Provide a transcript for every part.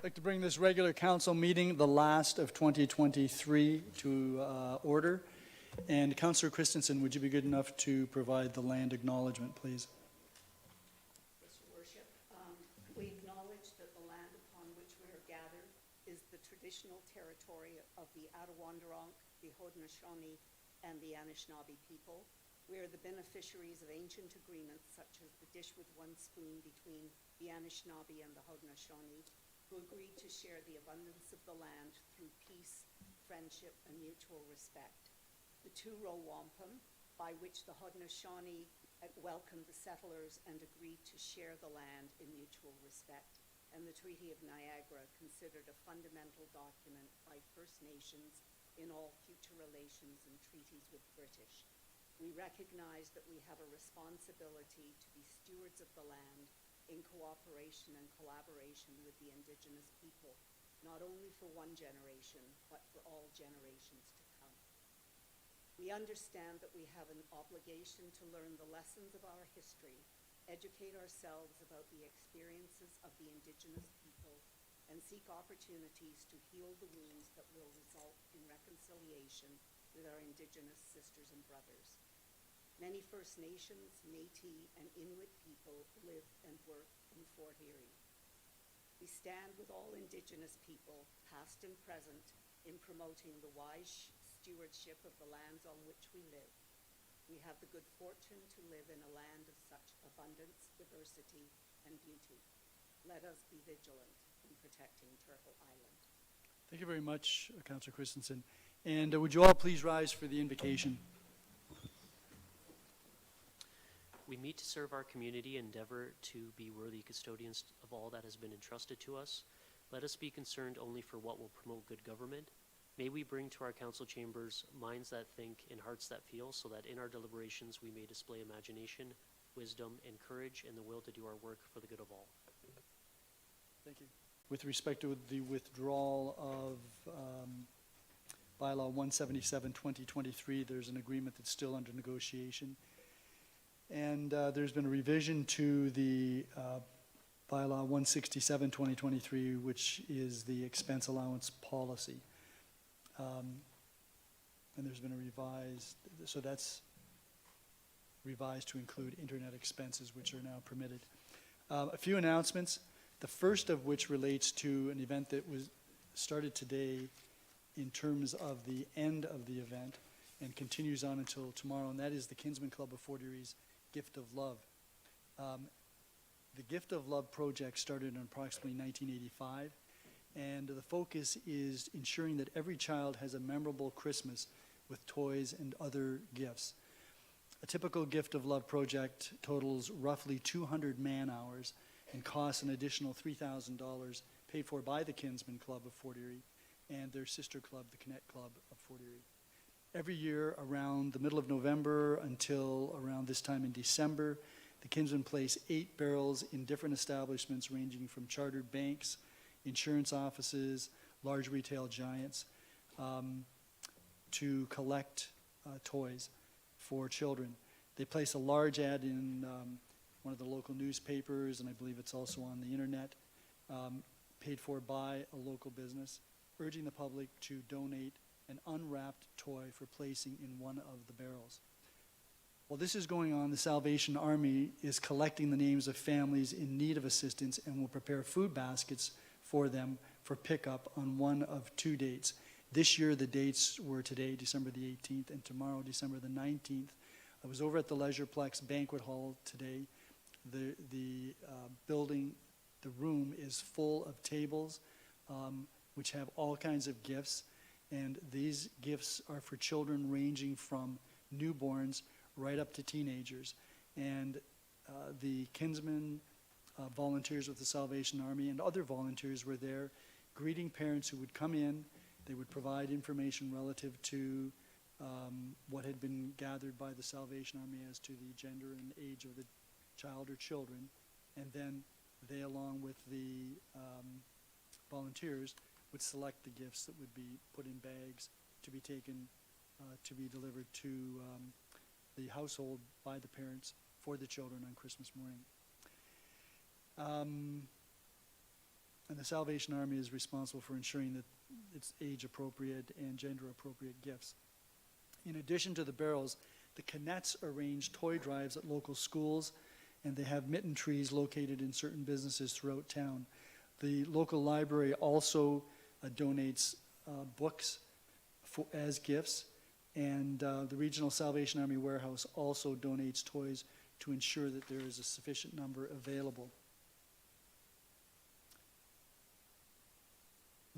I'd like to bring this regular council meeting, the last of 2023, to order. And Councillor Christensen, would you be good enough to provide the land acknowledgement, please? Yes, Your Worship. We acknowledge that the land upon which we are gathered is the traditional territory of the Attawandaronk, the Haudenosaunee, and the Anishinaabe people. We are the beneficiaries of ancient agreements such as the dish with one spoon between the Anishinaabe and the Haudenosaunee, who agreed to share the abundance of the land through peace, friendship, and mutual respect. The two-row wampum, by which the Haudenosaunee welcomed the settlers and agreed to share the land in mutual respect, and the Treaty of Niagara, considered a fundamental document by First Nations in all future relations and treaties with British. We recognize that we have a responsibility to be stewards of the land in cooperation and collaboration with the Indigenous people, not only for one generation, but for all generations to come. We understand that we have an obligation to learn the lessons of our history, educate ourselves about the experiences of the Indigenous people, and seek opportunities to heal the wounds that will result in reconciliation with our Indigenous sisters and brothers. Many First Nations, Métis, and Inuit people live and work in Fort Erie. We stand with all Indigenous people, past and present, in promoting the wise stewardship of the lands on which we live. We have the good fortune to live in a land of such abundance, diversity, and beauty. Let us be vigilant in protecting Turtle Island. Thank you very much, Councillor Christensen. And would you all please rise for the invocation? We meet to serve our community and endeavor to be worthy custodians of all that has been entrusted to us. Let us be concerned only for what will promote good government. May we bring to our council chambers minds that think and hearts that feel, so that in our deliberations we may display imagination, wisdom, and courage, and the will to do our work for the good of all. Thank you. With respect to the withdrawal of Bylaw 177-2023, there's an agreement that's still under negotiation. And there's been a revision to the Bylaw 167-2023, which is the expense allowance policy. And there's been a revised, so that's revised to include internet expenses, which are now permitted. A few announcements, the first of which relates to an event that was started today in terms of the end of the event and continues on until tomorrow, and that is the Kinsman Club of Fort Erie's Gift of Love. The Gift of Love project started in approximately 1985, and the focus is ensuring that every child has a memorable Christmas with toys and other gifts. A typical Gift of Love project totals roughly 200 man-hours and costs an additional $3,000 paid for by the Kinsman Club of Fort Erie and their sister club, the Connect Club of Fort Erie. Every year around the middle of November until around this time in December, the Kinsman place 8 barrels in different establishments ranging from chartered banks, insurance offices, large retail giants, to collect toys for children. They place a large ad in one of the local newspapers, and I believe it's also on the internet, paid for by a local business, urging the public to donate an unwrapped toy for placing in one of the barrels. While this is going on, the Salvation Army is collecting the names of families in need of assistance and will prepare food baskets for them for pickup on one of 2 dates. This year, the dates were today, December the 18th, and tomorrow, December the 19th. I was over at the Leisureplex Banquet Hall today. The building, the room is full of tables, which have all kinds of gifts. And these gifts are for children ranging from newborns right up to teenagers. And the Kinsman volunteers with the Salvation Army and other volunteers were there greeting parents who would come in. They would provide information relative to what had been gathered by the Salvation Army as to the gender and age of the child or children. And then they, along with the volunteers, would select the gifts that would be put in bags to be taken, to be delivered to the household by the parents for the children on Christmas morning. And the Salvation Army is responsible for ensuring that it's age-appropriate and gender-appropriate gifts. In addition to the barrels, the Canettes arrange toy drives at local schools, and they have mitten trees located in certain businesses throughout town. The local library also donates books as gifts, and the Regional Salvation Army Warehouse also donates toys to ensure that there is a sufficient number available.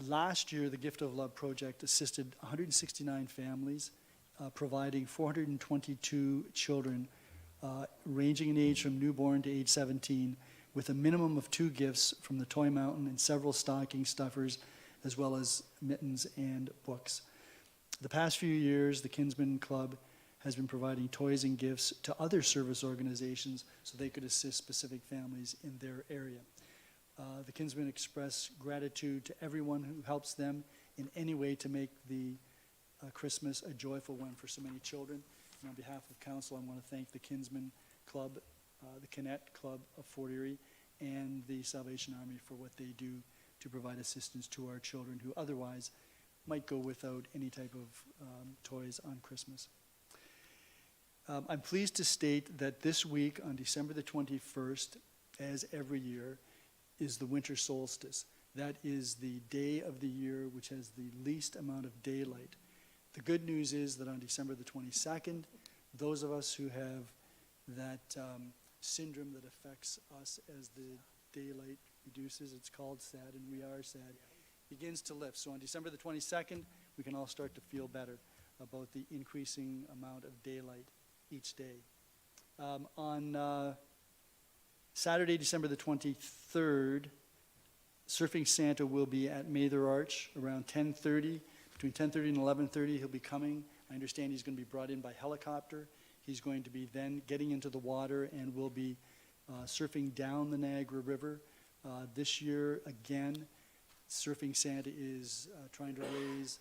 Last year, the Gift of Love project assisted 169 families, providing 422 children, ranging in age from newborn to age 17, with a minimum of 2 gifts from the Toy Mountain and several stocking stuffers, as well as mittens and books. The past few years, the Kinsman Club has been providing toys and gifts to other service organizations so they could assist specific families in their area. The Kinsmen express gratitude to everyone who helps them in any way to make the Christmas a joyful one for so many children. And on behalf of council, I want to thank the Kinsman Club, the Canette Club of Fort Erie, and the Salvation Army for what they do to provide assistance to our children who otherwise might go without any type of toys on Christmas. I'm pleased to state that this week on December the 21st, as every year, is the winter solstice. That is the day of the year which has the least amount of daylight. The good news is that on December the 22nd, those of us who have that syndrome that affects us as the daylight reduces, it's called SAD, and we are SAD, begins to lift. So on December the 22nd, we can all start to feel better about the increasing amount of daylight each day. On Saturday, December the 23rd, Surfing Santa will be at Mather Arch around 10:30. Between 10:30 and 11:30, he'll be coming. I understand he's going to be brought in by helicopter. He's going to be then getting into the water and will be surfing down the Niagara River. This year, again, Surfing Santa is trying to raise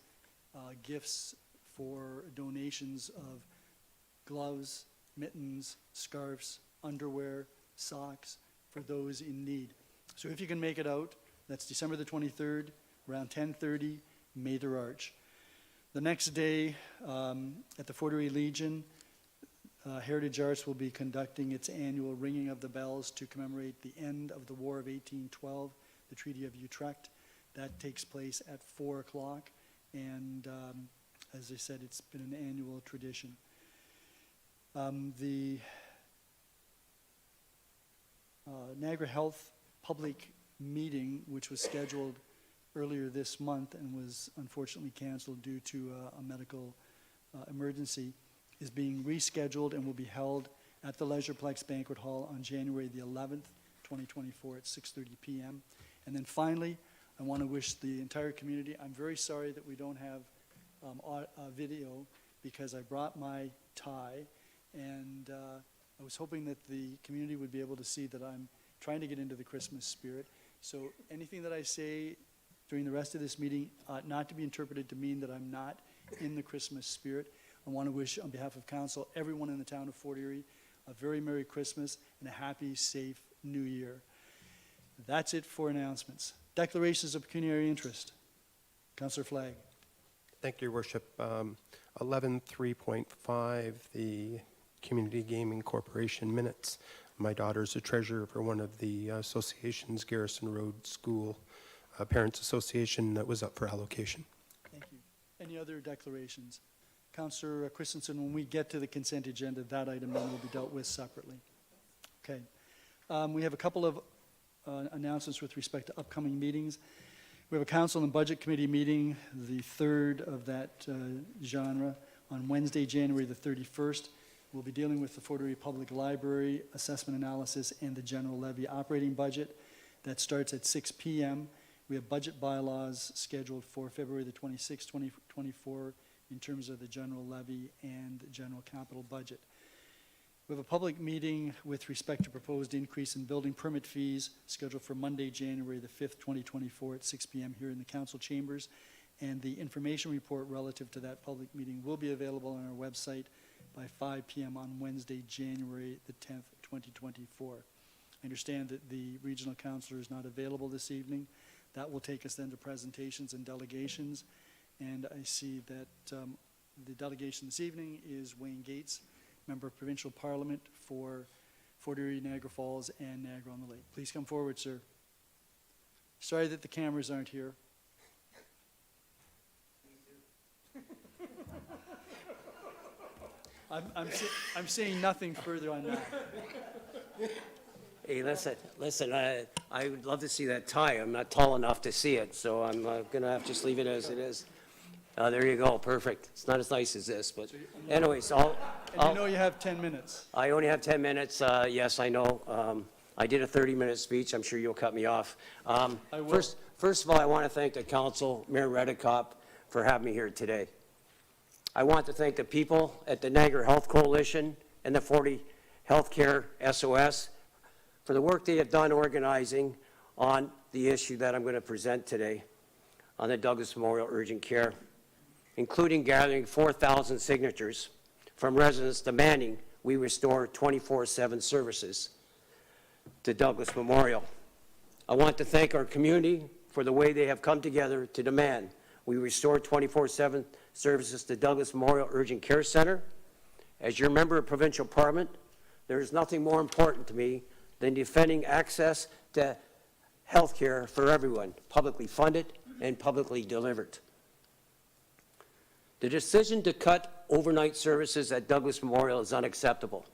gifts for donations of gloves, mittens, scarves, underwear, socks for those in need. So if you can make it out, that's December the 23rd, around 10:30, Mather Arch. The next day, at the Fort Erie Legion, Heritage Arts will be conducting its annual Ringing of the Bells to commemorate the end of the War of 1812, the Treaty of Utrecht. That takes place at 4 o'clock, and as I said, it's been an annual tradition. The Niagara Health public meeting, which was scheduled earlier this month and was unfortunately canceled due to a medical emergency, is being rescheduled and will be held at the Leisureplex Banquet Hall on January the 11th, 2024 at 6:30 p.m. And then finally, I want to wish the entire community, I'm very sorry that we don't have video because I brought my tie, and I was hoping that the community would be able to see that I'm trying to get into the Christmas spirit. So anything that I say during the rest of this meeting ought not to be interpreted to mean that I'm not in the Christmas spirit. I want to wish, on behalf of council, everyone in the town of Fort Erie a very Merry Christmas and a happy, safe New Year. That's it for announcements. Declarations of pecuniary interest. Councillor Flagg. Thank you, Your Worship. 11.3.5, the Community Gaming Corporation minutes. My daughter's a treasurer for one of the associations, Garrison Road School Parents Association, that was up for allocation. Thank you. Any other declarations? Councillor Christensen, when we get to the consent agenda, that item then will be dealt with separately. Okay. We have a couple of announcements with respect to upcoming meetings. We have a Council and Budget Committee meeting, the third of that genre, on Wednesday, January the 31st. We'll be dealing with the Fort Erie Public Library assessment analysis and the general levy operating budget. That starts at 6 p.m. We have budget bylaws scheduled for February the 26th, 2024 in terms of the general levy and general capital budget. We have a public meeting with respect to proposed increase in building permit fees scheduled for Monday, January the 5th, 2024 at 6 p.m. here in the council chambers. And the information report relative to that public meeting will be available on our website by 5 p.m. on Wednesday, January the 10th, 2024. I understand that the regional councillor is not available this evening, That will take us then to presentations and delegations. And I see that the delegation this evening is Wayne Gates, Member of Provincial Parliament for Fort Erie, Niagara Falls, and Niagara-on-the-Lake. Please come forward, sir. Sorry that the cameras aren't here. I'm saying nothing further on that. Hey, listen, I would love to see that tie. I'm not tall enough to see it, so I'm going to have to just leave it as it is. There you go, perfect. It's not as nice as this, but anyways, And you know you have 10 minutes. I only have 10 minutes. Yes, I know. I did a 30-minute speech. I'm sure you'll cut me off. I will. First of all, I want to thank the council, Mayor Redekop, for having me here today. I want to thank the people at the Niagara Health Coalition and the 40 Healthcare SOS for the work they have done organizing on the issue that I'm going to present today on the Douglas Memorial Urgent Care, including gathering 4,000 signatures from residents demanding we restore 24/7 services to Douglas Memorial. I want to thank our community for the way they have come together to demand we restore 24/7 services to Douglas Memorial Urgent Care Center. As your member of Provincial Parliament, there is nothing more important to me than defending access to health care for everyone, publicly funded and publicly delivered. The decision to cut overnight services at Douglas Memorial is unacceptable.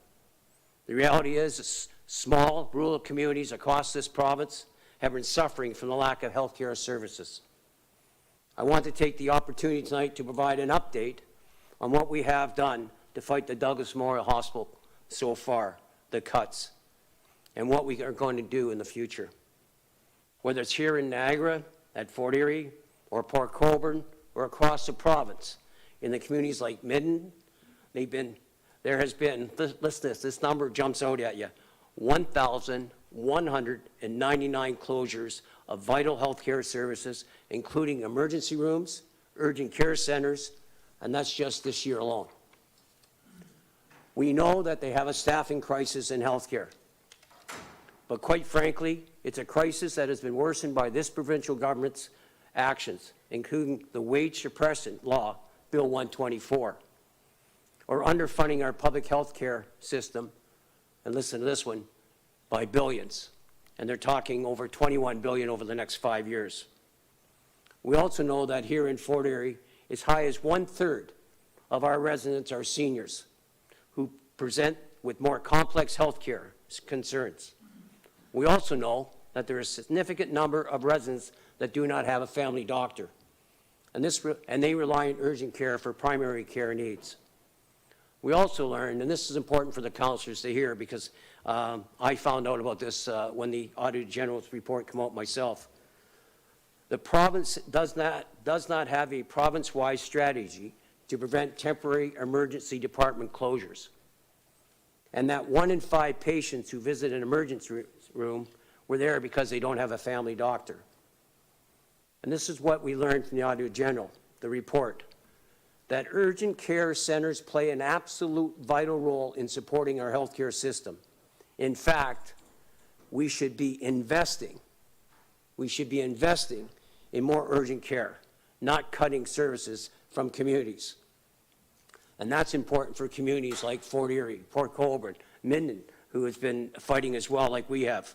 The reality is small rural communities across this province have been suffering from the lack of health care services. I want to take the opportunity tonight to provide an update on what we have done to fight the Douglas Memorial Hospital so far, the cuts, and what we are going to do in the future. Whether it's here in Niagara, at Fort Erie, or Port Colborne, or across the province, in the communities like Midden, there has been, listen to this number jumps out at you, 1,199 closures of vital health care services, including emergency rooms, urgent care centers, and that's just this year alone. We know that they have a staffing crisis in healthcare, but quite frankly, it's a crisis that has been worsened by this provincial government's actions, including the wage suppression law, Bill 124, or underfunding our public health care system, and listen to this one, by billions. And they're talking over $21 billion over the next 5 years. We also know that here in Fort Erie, as high as 1/3 of our residents are seniors who present with more complex health care concerns. We also know that there is a significant number of residents that do not have a family doctor, and they rely on urgent care for primary care needs. We also learned, and this is important for the councillors to hear because I found out about this when the Auditor General's report came out myself. The province does not have a province-wide strategy to prevent temporary emergency department closures, and that 1 in 5 patients who visit an emergency room were there because they don't have a family doctor. And this is what we learned from the Auditor General, the report, that urgent care centers play an absolute vital role in supporting our healthcare system. In fact, we should be investing in more urgent care, not cutting services from communities. And that's important for communities like Fort Erie, Port Colborne, Minden, who has been fighting as well like we have.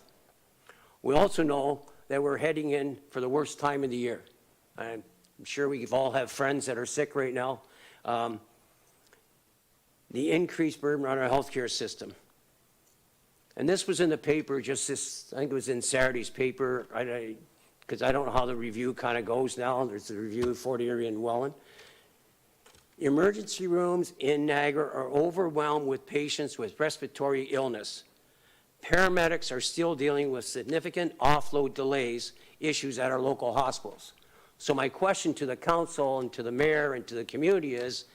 We also know that we're heading in for the worst time of the year. I'm sure we all have friends that are sick right now. The increased burden on our healthcare system. And this was in the paper just this, I think it was in Saturday's paper, because I don't know how the review kind of goes now. There's the review of Fort Erie and Welland. Emergency rooms in Niagara are overwhelmed with patients with respiratory illness. Paramedics are still dealing with significant offload delays issues at our local hospitals. So my question to the council and to the mayor and to the community is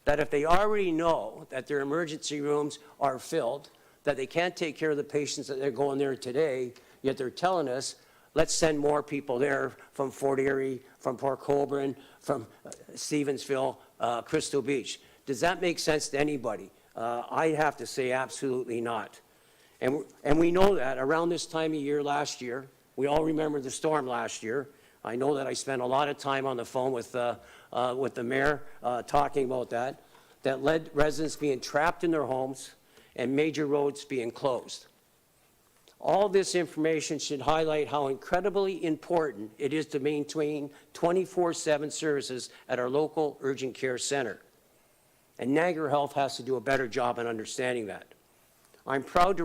that if they already know that their emergency rooms are filled, that they can't take care of the patients that they're going there today, yet they're telling us, let's send more people there from Fort Erie, from Port Colborne, from Stevensville, Crystal Beach. Does that make sense to anybody? I have to say absolutely not. And we know that around this time of year last year, we all remember the storm last year, I know that I spent a lot of time on the phone with the mayor talking about that led residents being trapped in their homes and major roads being closed. All this information should highlight how incredibly important it is to maintain 24/7 services at our local urgent care center. And Niagara Health has to do a better job in understanding that. I'm proud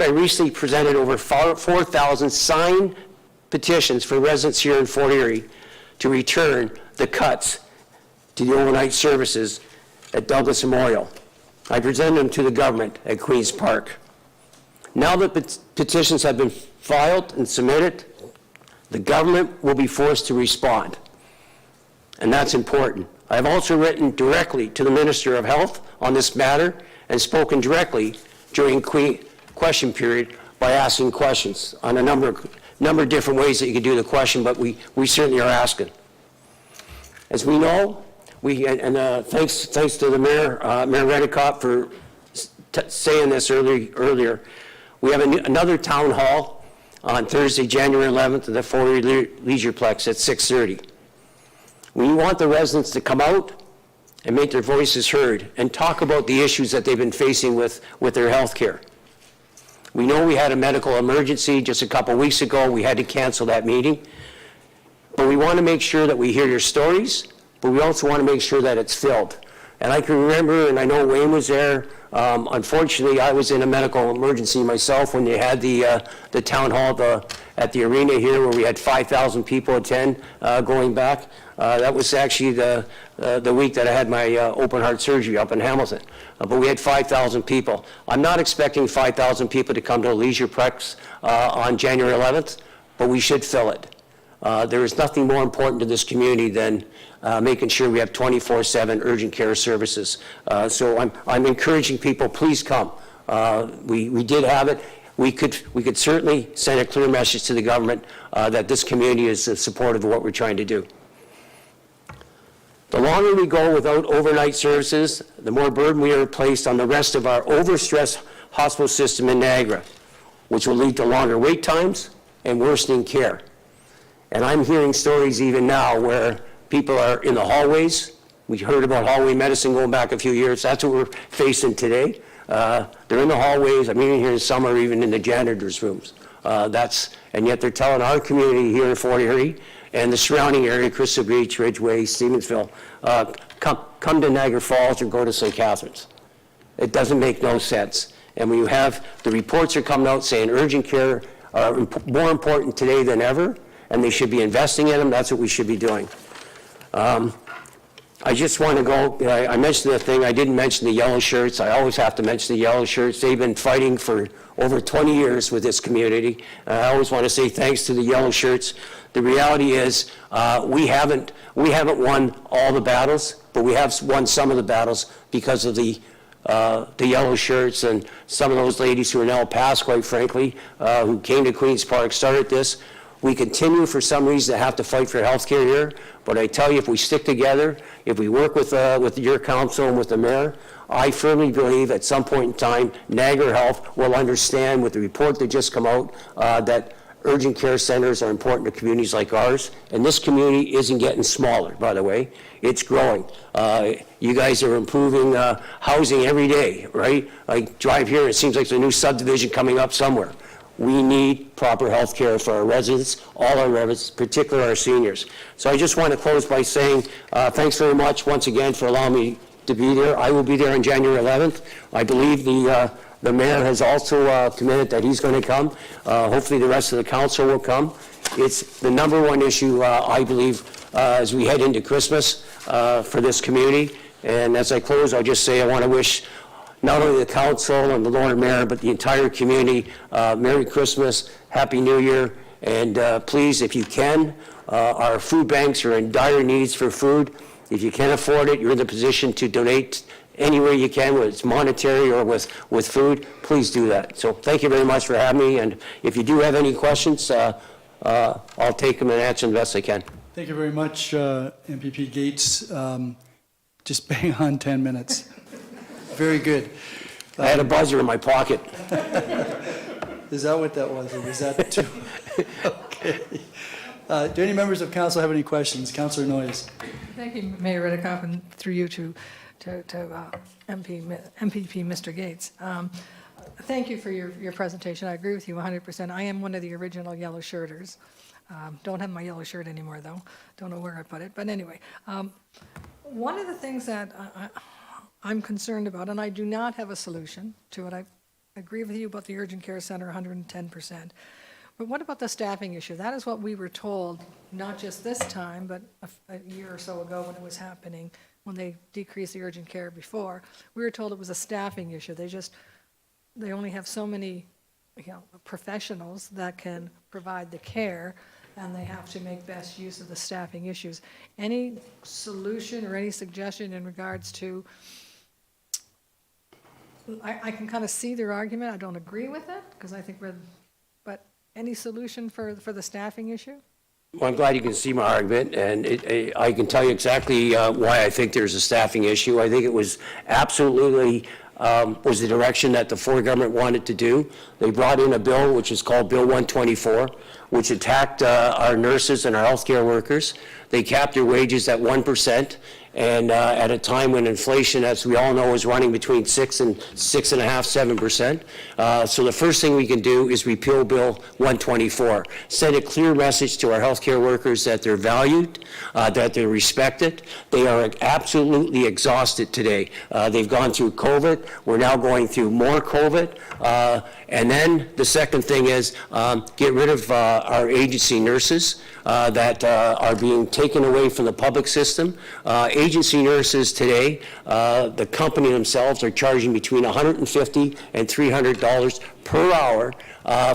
I recently presented over 4,000 signed petitions for residents here in Fort Erie to return the cuts to the overnight services at Douglas Memorial. I presented them to the government at Queen's Park. Now that petitions have been filed and submitted, the government will be forced to respond. And that's important. I've also written directly to the Minister of Health on this matter and spoken directly during question period by asking questions on a number of different ways that you could do the question, but we certainly are asking. As we know, thanks to the Mayor Redekop for saying this earlier, we have another town hall on Thursday, January 11th at the Fort Erie Leisureplex at 6:30. We want the residents to come out and make their voices heard and talk about the issues that they've been facing with their health care. We know we had a medical emergency just a couple weeks ago. We had to cancel that meeting. But we want to make sure that we hear your stories, but we also want to make sure that it's filled. And I can remember, and I know Wayne was there, unfortunately, I was in a medical emergency myself when they had the town hall at the arena here where we had 5,000 people attend going back. That was actually the week that I had my open heart surgery up in Hamilton. But we had 5,000 people. I'm not expecting 5,000 people to come to a Leisureplex on January 11th, but we should fill it. There is nothing more important to this community than making sure we have 24/7 urgent care services. So I'm encouraging people, please come. We did have it. We could certainly send a clear message to the government that this community is supportive of what we're trying to do. The longer we go without overnight services, the more burden we are placed on the rest of our overstressed hospital system in Niagara, which will lead to longer wait times and worsening care. And I'm hearing stories even now where people are in the hallways. We heard about hallway medicine going back a few years. That's what we're facing today. They're in the hallways. I'm even hearing some are even in the janitor's rooms. And yet they're telling our community here in Fort Erie and the surrounding area, Crystal Beach, Ridgeway, Stevensville, come to Niagara Falls or go to St. Catharines. It doesn't make no sense. And when you have the reports are coming out saying urgent care are more important today than ever, and they should be investing in them, that's what we should be doing. I just want to go, I mentioned the thing, I didn't mention the yellow shirts. I always have to mention the yellow shirts. They've been fighting for over 20 years with this community. I always want to say thanks to the yellow shirts. The reality is we haven't won all the battles, but we have won some of the battles because of the yellow shirts and some of those ladies who are now past, quite frankly, who came to Queen's Park, started this. We continue for some reason to have to fight for health care here, but I tell you, if we stick together, if we work with your council and with the mayor, I firmly believe at some point in time, Niagara Health will understand with the report that just come out that urgent care centers are important to communities like ours, and this community isn't getting smaller, by the way. It's growing. You guys are improving housing every day, right? I drive here, it seems like there's a new subdivision coming up somewhere. We need proper health care for our residents, all our residents, particularly our seniors. So I just want to close by saying thanks very much once again for allowing me to be there. I will be there on January 11th. I believe the mayor has also committed that he's going to come. Hopefully the rest of the council will come. It's the number one issue, I believe, as we head into Christmas for this community. And as I close, I'll just say I want to wish not only the council and the Lord Mayor, but the entire community, Merry Christmas, Happy New Year, and please, if you can, our food banks are in dire needs for food. If you can't afford it, you're in the position to donate any way you can, whether it's monetary or with food, please do that. So thank you very much for having me, and if you do have any questions, I'll take them and answer them the best I can. Thank you very much, MPP Gates. Just bang on 10 minutes. Very good. I had a buzzer in my pocket. Is that what that was, or was that too? Okay. Do any members of council have any questions? Councillor Noyes. Thank you, Mayor Redekop, and through you to MPP Mr. Gates. Thank you for your presentation. I agree with you 100%. I am one of the original yellow shirters. Don't have my yellow shirt anymore, though. Don't know where I put it. But anyway, one of the things that I'm concerned about, and I do not have a solution to it, I agree with you about the urgent care center 110%. But what about the staffing issue? That is what we were told, not just this time, but a year or so ago when it was happening, when they decreased the urgent care before. We were told it was a staffing issue. They only have so many, professionals that can provide the care, and they have to make best use of the staffing issues. Any solution or any suggestion in regards to, I can kind of see their argument. I don't agree with it, because I think but any solution for the staffing issue? Well, I'm glad you can see my argument, and I can tell you exactly why I think there's a staffing issue. I think it was absolutely was the direction that the Ford government wanted to do. They brought in a bill which is called Bill 124, which attacked our nurses and our healthcare workers. They capped their wages at 1%, and at a time when inflation, as we all know, is running between 6 and 6.5%, 7%. So the first thing we can do is repeal Bill 124. Send a clear message to our healthcare workers that they're valued, that they're respected. They are absolutely exhausted today. They've gone through COVID. We're now going through more COVID. And then the second thing is get rid of our agency nurses that are being taken away from the public system. Agency nurses today, the company themselves are charging between $150 and $300 per hour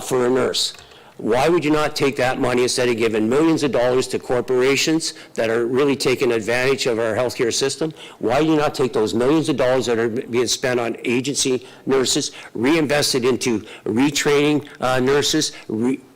for a nurse. Why would you not take that money instead of giving millions of dollars to corporations that are really taking advantage of our healthcare system? Why do you not take those millions of dollars that are being spent on agency nurses, reinvest it into retraining nurses,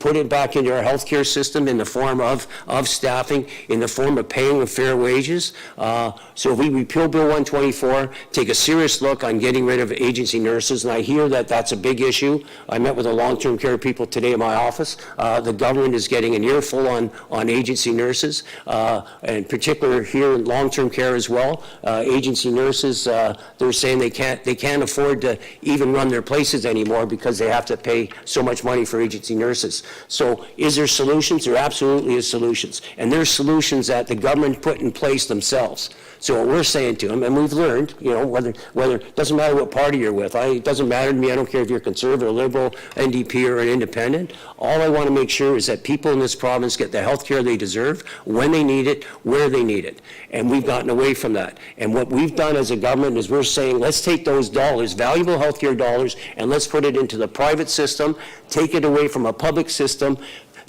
put it back into our healthcare system in the form of staffing, in the form of paying them fair wages? So if we repeal Bill 124, take a serious look on getting rid of agency nurses, and I hear that that's a big issue. I met with the long-term care people today in my office. The government is getting an earful on agency nurses, and in particular here in long-term care as well. Agency nurses, they're saying they can't afford to even run their places anymore because they have to pay so much money for agency nurses. So is there solutions? There absolutely is solutions, and there's solutions that the government put in place themselves. So what we're saying to them, and we've learned, whether it doesn't matter what party you're with. It doesn't matter to me. I don't care if you're conservative, liberal, NDP, or an independent. All I want to make sure is that people in this province get the health care they deserve, when they need it, where they need it. And we've gotten away from that. And what we've done as a government is we're saying, let's take those dollars, valuable health care dollars, and let's put it into the private system, take it away from a public system,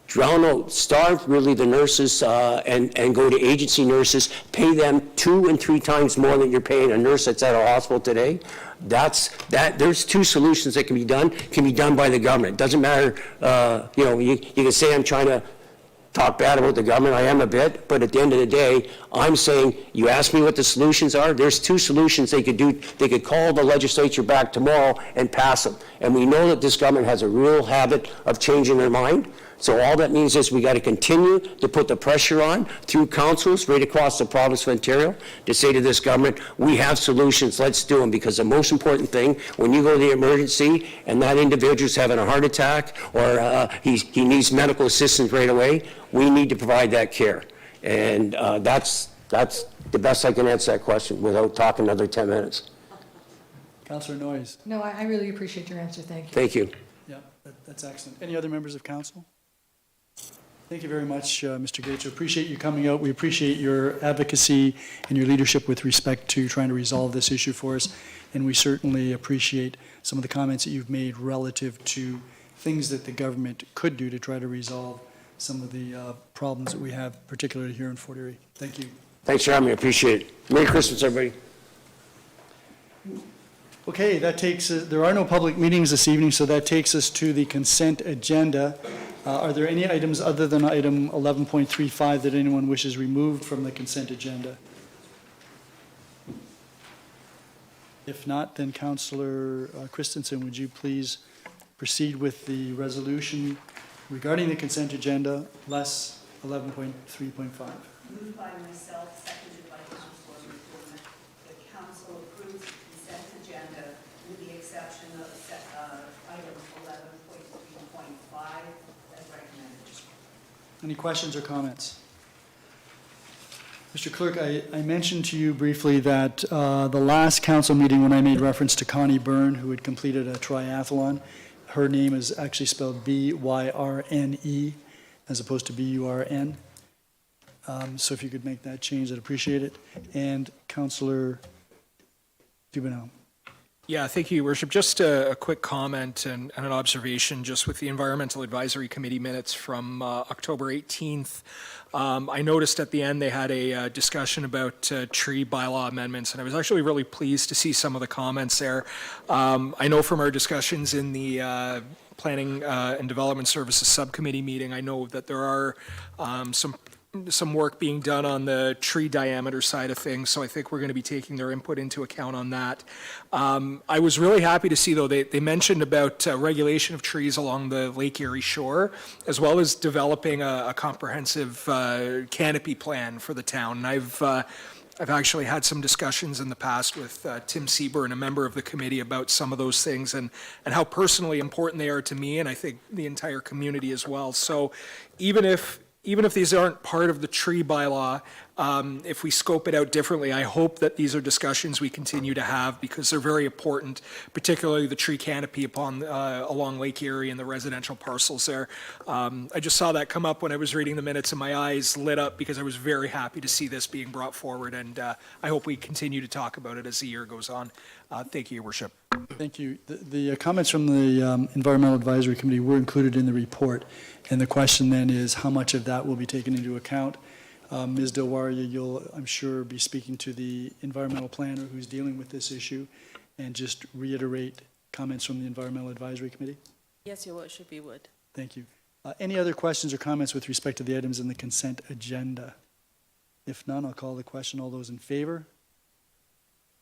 drown out, starve really the nurses, and go to agency nurses, pay them 2 and 3 times more than you're paying a nurse that's at our hospital today. There's 2 solutions that can be done by the government. It doesn't matter, you can say I'm trying to talk bad about the government. I am a bit, but at the end of the day, I'm saying, you ask me what the solutions are, there's 2 solutions they could do. They could call the legislature back tomorrow and pass them. And we know that this government has a real habit of changing their mind. So all that means is we got to continue to put the pressure on through councils right across the province of Ontario to say to this government, we have solutions, let's do them. Because the most important thing, when you go to the emergency and that individual's having a heart attack or he needs medical assistance right away, we need to provide that care. And that's the best I can answer that question without talking another 10 minutes. Councillor Noyes. No, I really appreciate your answer. Thank you. Thank you. Yeah, that's excellent. Any other members of council? Thank you very much, Mr. Gates. We appreciate you coming out. We appreciate your advocacy and your leadership with respect to trying to resolve this issue for us. And we certainly appreciate some of the comments that you've made relative to things that the government could do to try to resolve some of the problems that we have, particularly here in Fort Erie. Thank you. Thanks for having me. I appreciate it. Merry Christmas, everybody. Okay, that takes us, there are no public meetings this evening, so that takes us to the consent agenda. Are there any items other than item 11.35 that anyone wishes removed from the consent agenda? If not, then Councillor Christensen, would you please proceed with the resolution regarding the consent agenda, less 11.3.5. Moved by myself, seconded by Councillor McDermott. The council approves the consent agenda with the exception of item 11.3.5 as recommended. Any questions or comments? Mr. Clerk, I mentioned to you briefly that the last council meeting when I made reference to Connie Byrne, who had completed a triathlon, her name is actually spelled B-Y-R-N-E as opposed to B-U-R-N. So if you could make that change, I'd appreciate it. And Councillor Dubanow. Yeah, thank you, Your Worship. Just a quick comment and an observation just with the Environmental Advisory Committee minutes from October 18th. I noticed at the end they had a discussion about tree bylaw amendments, and I was actually really pleased to see some of the comments there. I know from our discussions in the Planning and Development Services Subcommittee meeting, I know that there are some work being done on the tree diameter side of things, so I think we're going to be taking their input into account on that. I was really happy to see, though, they mentioned about regulation of trees along the Lake Erie shore, as well as developing a comprehensive canopy plan for the town. And I've actually had some discussions in the past with Tim Seaburn, a member of the committee, about some of those things and how personally important they are to me, and I think the entire community as well. So even if these aren't part of the tree bylaw, if we scope it out differently, I hope that these are discussions we continue to have because they're very important, particularly the tree canopy along Lake Erie and the residential parcels there. I just saw that come up when I was reading the minutes and my eyes lit up because I was very happy to see this being brought forward, and I hope we continue to talk about it as the year goes on. Thank you, Your Worship. Thank you. The comments from the Environmental Advisory Committee were included in the report, and the question then is how much of that will be taken into account. Ms. Dilwaria, you'll, I'm sure, be speaking to the environmental planner who's dealing with this issue, and just reiterate comments from the Environmental Advisory Committee. Yes, Your Worship, we would. Thank you. Any other questions or comments with respect to the items in the consent agenda? If none, I'll call the question. All those in favor?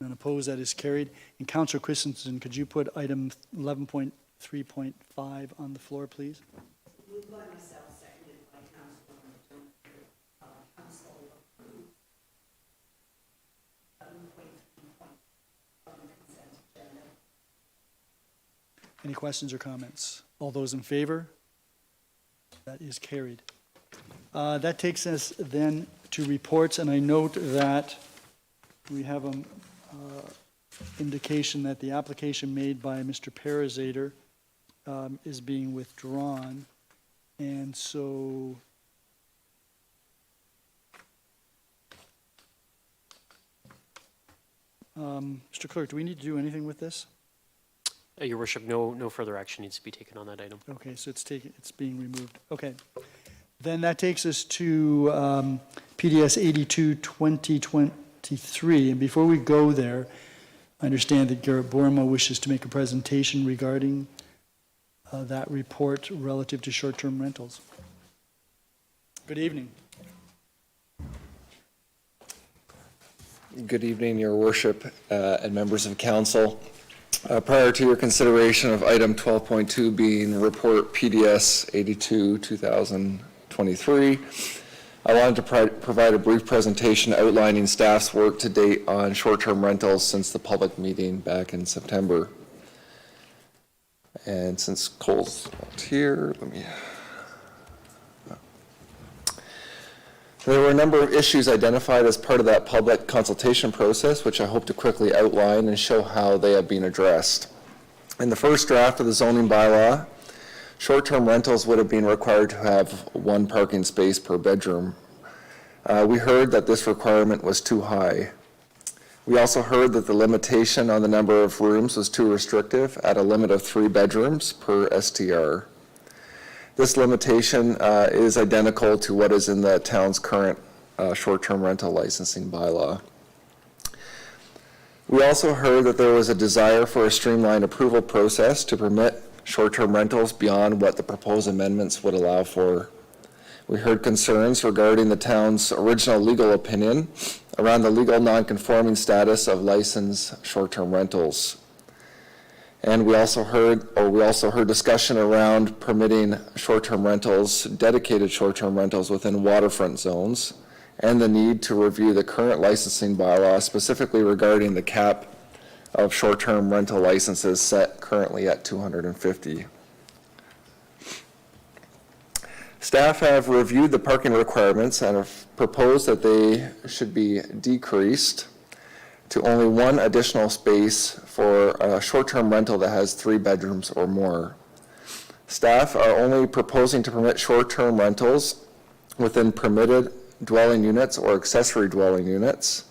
None opposed, that is carried. And Councillor Christensen, could you put item 11.3.5 on the floor, please? Moved by myself, seconded by Councillor McDermott. Council approved 11.3 on the consent agenda. Any questions or comments? All those in favor? That is carried. That takes us then to reports, and I note that we have an indication that the application made by Mr. Parazater is being withdrawn, and so Mr. Clerk, do we need to do anything with this? Your Worship, no further action needs to be taken on that item. Okay, so it's being removed. Okay. Then that takes us to PDS 82 2023. And before we go there, I understand that Garrett Borma wishes to make a presentation regarding that report relative to short-term rentals. Good evening. Good evening, Your Worship, and members of Council. Prior to your consideration of item 12.2 being report PDS 82 2023, I wanted to provide a brief presentation outlining staff's work to date on short-term rentals since the public meeting back in September. And since Cole's not here, there were a number of issues identified as part of that public consultation process, which I hope to quickly outline and show how they have been addressed. In the first draft of the zoning bylaw, short-term rentals would have been required to have one parking space per bedroom. We heard that this requirement was too high. We also heard that the limitation on the number of rooms was too restrictive at a limit of 3 bedrooms per STR. This limitation is identical to what is in the town's current short-term rental licensing bylaw. We also heard that there was a desire for a streamlined approval process to permit short-term rentals beyond what the proposed amendments would allow for. We heard concerns regarding the town's original legal opinion around the legal non-conforming status of licensed short-term rentals. And we also heard discussion around permitting short-term rentals, dedicated short-term rentals within waterfront zones, and the need to review the current licensing bylaw, specifically regarding the cap of short-term rental licenses set currently at 250. Staff have reviewed the parking requirements and have proposed that they should be decreased to only one additional space for a short-term rental that has 3 bedrooms or more. Staff are only proposing to permit short-term rentals within permitted dwelling units or accessory dwelling units,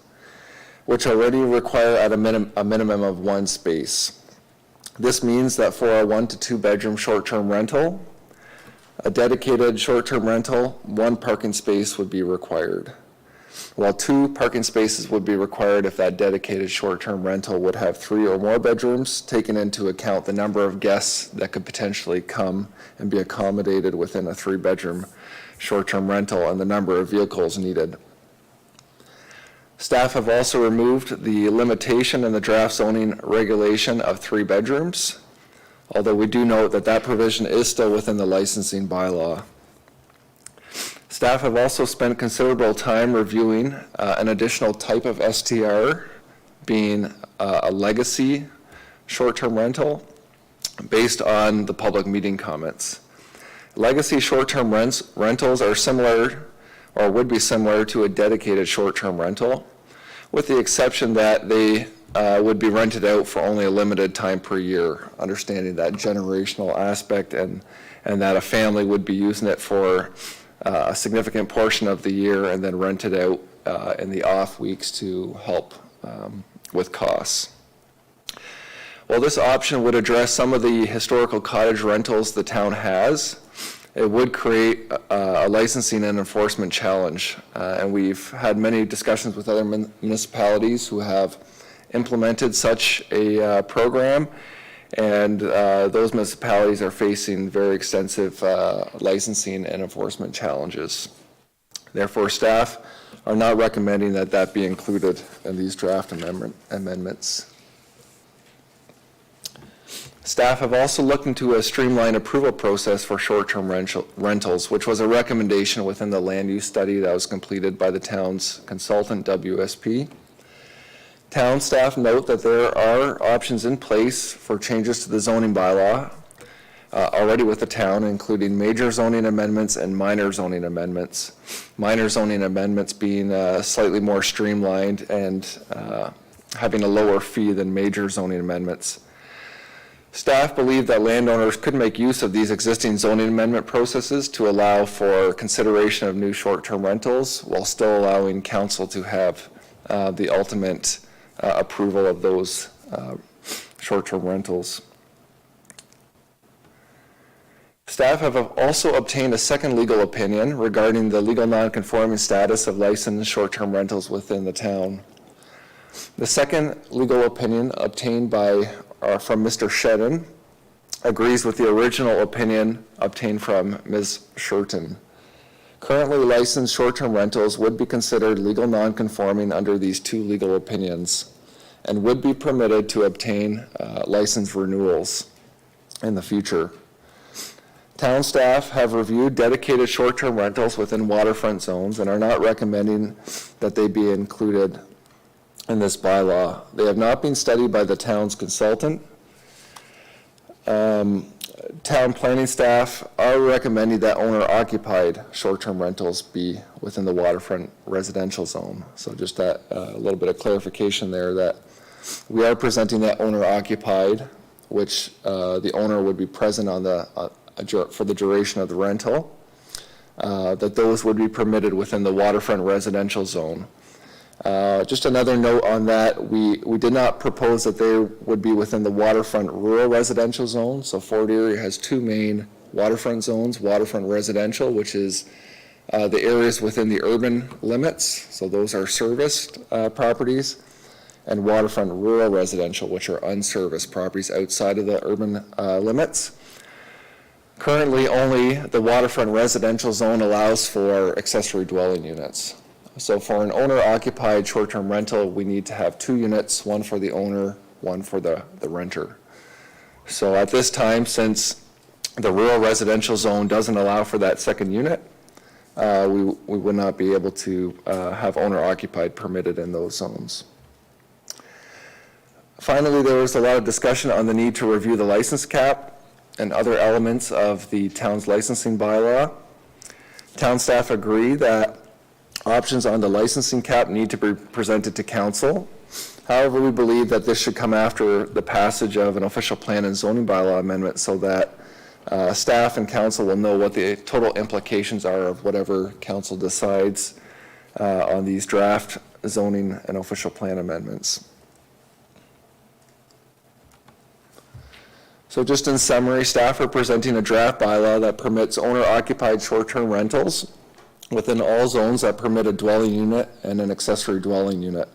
which already require at a minimum of 1 space. This means that for a 1 to 2 bedroom short-term rental, a dedicated short-term rental, 1 parking space would be required, while 2 parking spaces would be required if that dedicated short-term rental would have 3 or more bedrooms, taking into account the number of guests that could potentially come and be accommodated within a 3-bedroom short-term rental and the number of vehicles needed. Staff have also removed the limitation in the draft zoning regulation of 3 bedrooms, although we do note that that provision is still within the licensing bylaw. Staff have also spent considerable time reviewing an additional type of STR, being a legacy short-term rental, based on the public meeting comments. Legacy short-term rentals are similar, or would be similar to a dedicated short-term rental, with the exception that they would be rented out for only a limited time per year, understanding that generational aspect and that a family would be using it for a significant portion of the year and then rent it out in the off weeks to help with costs. While this option would address some of the historical cottage rentals the town has, it would create a licensing and enforcement challenge. And we've had many discussions with other municipalities who have implemented such a program, and those municipalities are facing very extensive licensing and enforcement challenges. Therefore, staff are not recommending that that be included in these draft amendments. Staff have also looked into a streamlined approval process for short-term rentals, which was a recommendation within the land use study that was completed by the town's consultant, WSP. Town staff note that there are options in place for changes to the zoning bylaw already with the town, including major zoning amendments and minor zoning amendments. Minor zoning amendments being slightly more streamlined and having a lower fee than major zoning amendments. Staff believe that landowners could make use of these existing zoning amendment processes to allow for consideration of new short-term rentals while still allowing council to have the ultimate approval of those short-term rentals. Staff have also obtained a second legal opinion regarding the legal non-conforming status of licensed short-term rentals within the town. The second legal opinion obtained from Mr. Shedden agrees with the original opinion obtained from Ms. Shurton. Currently licensed short-term rentals would be considered legal non-conforming under these 2 legal opinions and would be permitted to obtain license renewals in the future. Town staff have reviewed dedicated short-term rentals within waterfront zones and are not recommending that they be included in this bylaw. They have not been studied by the town's consultant. Town planning staff are recommending that owner-occupied short-term rentals be within the waterfront residential zone. So just that a little bit of clarification there, that we are presenting that owner-occupied, which the owner would be present on for the duration of the rental, that those would be permitted within the waterfront residential zone. Just another note on that, we did not propose that they would be within the waterfront rural residential zone. So Fort Erie has 2 main waterfront zones: waterfront residential, which is the areas within the urban limits, so those are serviced properties, and waterfront rural residential, which are unserviced properties outside of the urban limits. Currently, only the waterfront residential zone allows for accessory dwelling units. So for an owner-occupied short-term rental, we need to have 2 units, one for the owner, one for the renter. So at this time, since the rural residential zone doesn't allow for that second unit, we would not be able to have owner-occupied permitted in those zones. Finally, there was a lot of discussion on the need to review the license cap and other elements of the town's licensing bylaw. Town staff agree that options on the licensing cap need to be presented to council. However, we believe that this should come after the passage of an official plan and zoning bylaw amendment so that staff and council will know what the total implications are of whatever council decides on these draft zoning and official plan amendments. So just in summary, staff are presenting a draft bylaw that permits owner-occupied short-term rentals within all zones that permit a dwelling unit and an accessory dwelling unit.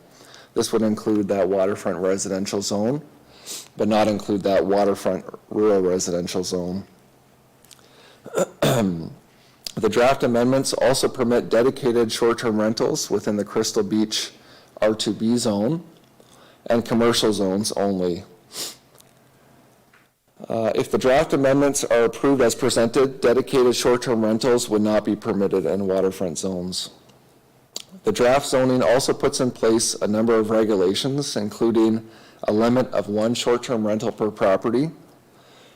This would include that waterfront residential zone, but not include that waterfront rural residential zone. The draft amendments also permit dedicated short-term rentals within the Crystal Beach R2B zone and commercial zones only. If the draft amendments are approved as presented, dedicated short-term rentals would not be permitted in waterfront zones. The draft zoning also puts in place a number of regulations, including a limit of 1 short-term rental per property,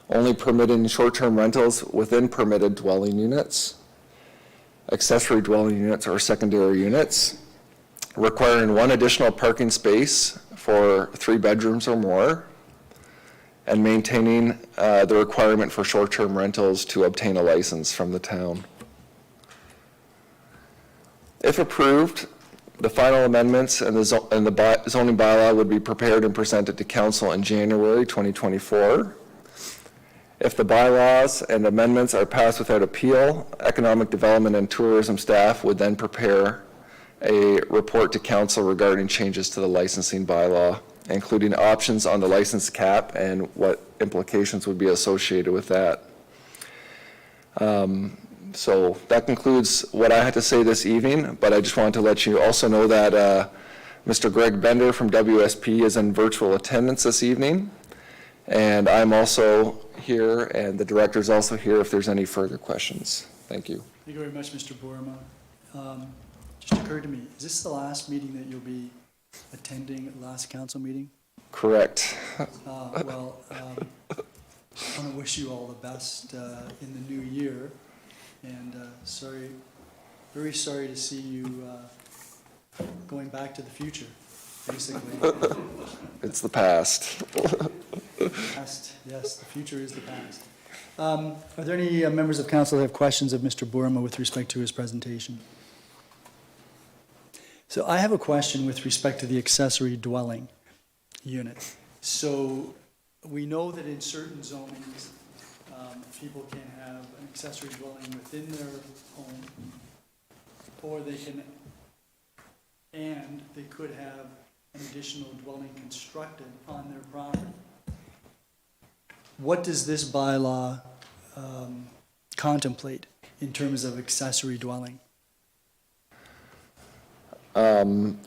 only permitting short-term rentals within permitted dwelling units, accessory dwelling units or secondary units, requiring 1 additional parking space for 3 bedrooms or more, and maintaining the requirement for short-term rentals to obtain a license from the town. If approved, the final amendments and the zoning bylaw would be prepared and presented to council in January 2024. If the bylaws and amendments are passed without appeal, Economic Development and Tourism staff would then prepare a report to council regarding changes to the licensing bylaw, including options on the license cap and what implications would be associated with that. So that concludes what I had to say this evening, but I just wanted to let you also know that Mr. Greg Bender from WSP is in virtual attendance this evening, and I'm also here, and the director is also here if there's any further questions. Thank you. Thank you very much, Mr. Boerema. Just occurred to me, is this the last meeting that you'll be attending, last council meeting? Correct. Well, I want to wish you all the best in the new year, and very sorry to see you going back to the future, basically. It's the past. Past, yes, the future is the past. Are there any members of council that have questions of Mr. Boerema with respect to his presentation? So I have a question with respect to the accessory dwelling unit. So we know that in certain zonings, people can have an accessory dwelling within their home, or they could have an additional dwelling constructed on their property. What does this bylaw contemplate in terms of accessory dwelling?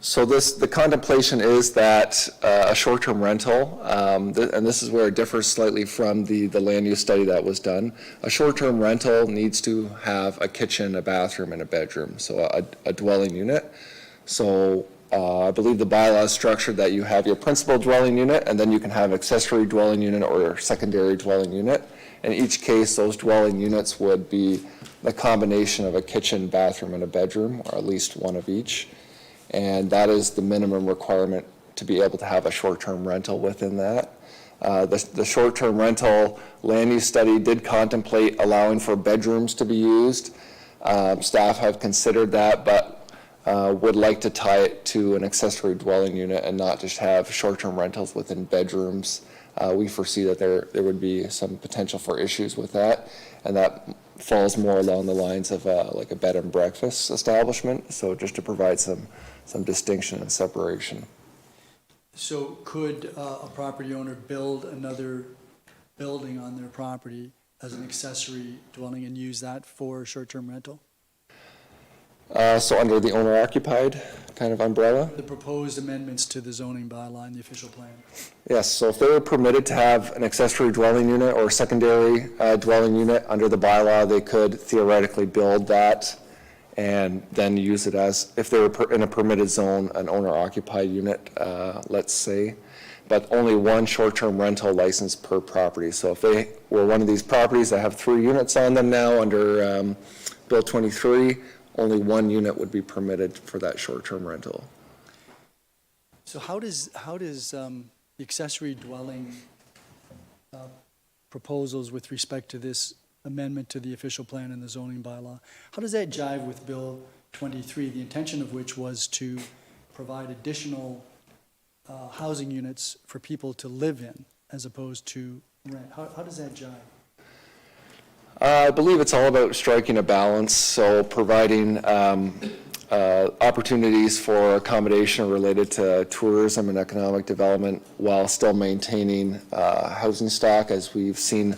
So the contemplation is that a short-term rental, and this is where it differs slightly from the land use study that was done. A short-term rental needs to have a kitchen, a bathroom, and a bedroom, so a dwelling unit. So I believe the bylaw is structured that you have your principal dwelling unit, and then you can have accessory dwelling unit or secondary dwelling unit. In each case, those dwelling units would be the combination of a kitchen, bathroom, and a bedroom, or at least one of each. And that is the minimum requirement to be able to have a short-term rental within that. The short-term rental land use study did contemplate allowing for bedrooms to be used. Staff have considered that, but would like to tie it to an accessory dwelling unit and not just have short-term rentals within bedrooms. We foresee that there would be some potential for issues with that, and that falls more along the lines of like a bed and breakfast establishment. So just to provide some distinction and separation. So could a property owner build another building on their property as an accessory dwelling and use that for short-term rental? So under the owner occupied kind of umbrella? The proposed amendments to the zoning bylaw and the official plan. Yes, so if they were permitted to have an accessory dwelling unit or secondary dwelling unit under the bylaw, they could theoretically build that and then use it as, if they were in a permitted zone, an owner-occupied unit, let's say, but only one short-term rental license per property. So if they were one of these properties that have 3 units on them now under Bill 23, only 1 unit would be permitted for that short-term rental. So how does the accessory dwelling proposals with respect to this amendment to the official plan and the zoning bylaw, how does that jive with Bill 23, the intention of which was to provide additional housing units for people to live in as opposed to rent? How does that jive? I believe it's all about striking a balance, so providing opportunities for accommodation related to tourism and economic development while still maintaining housing stock. As we've seen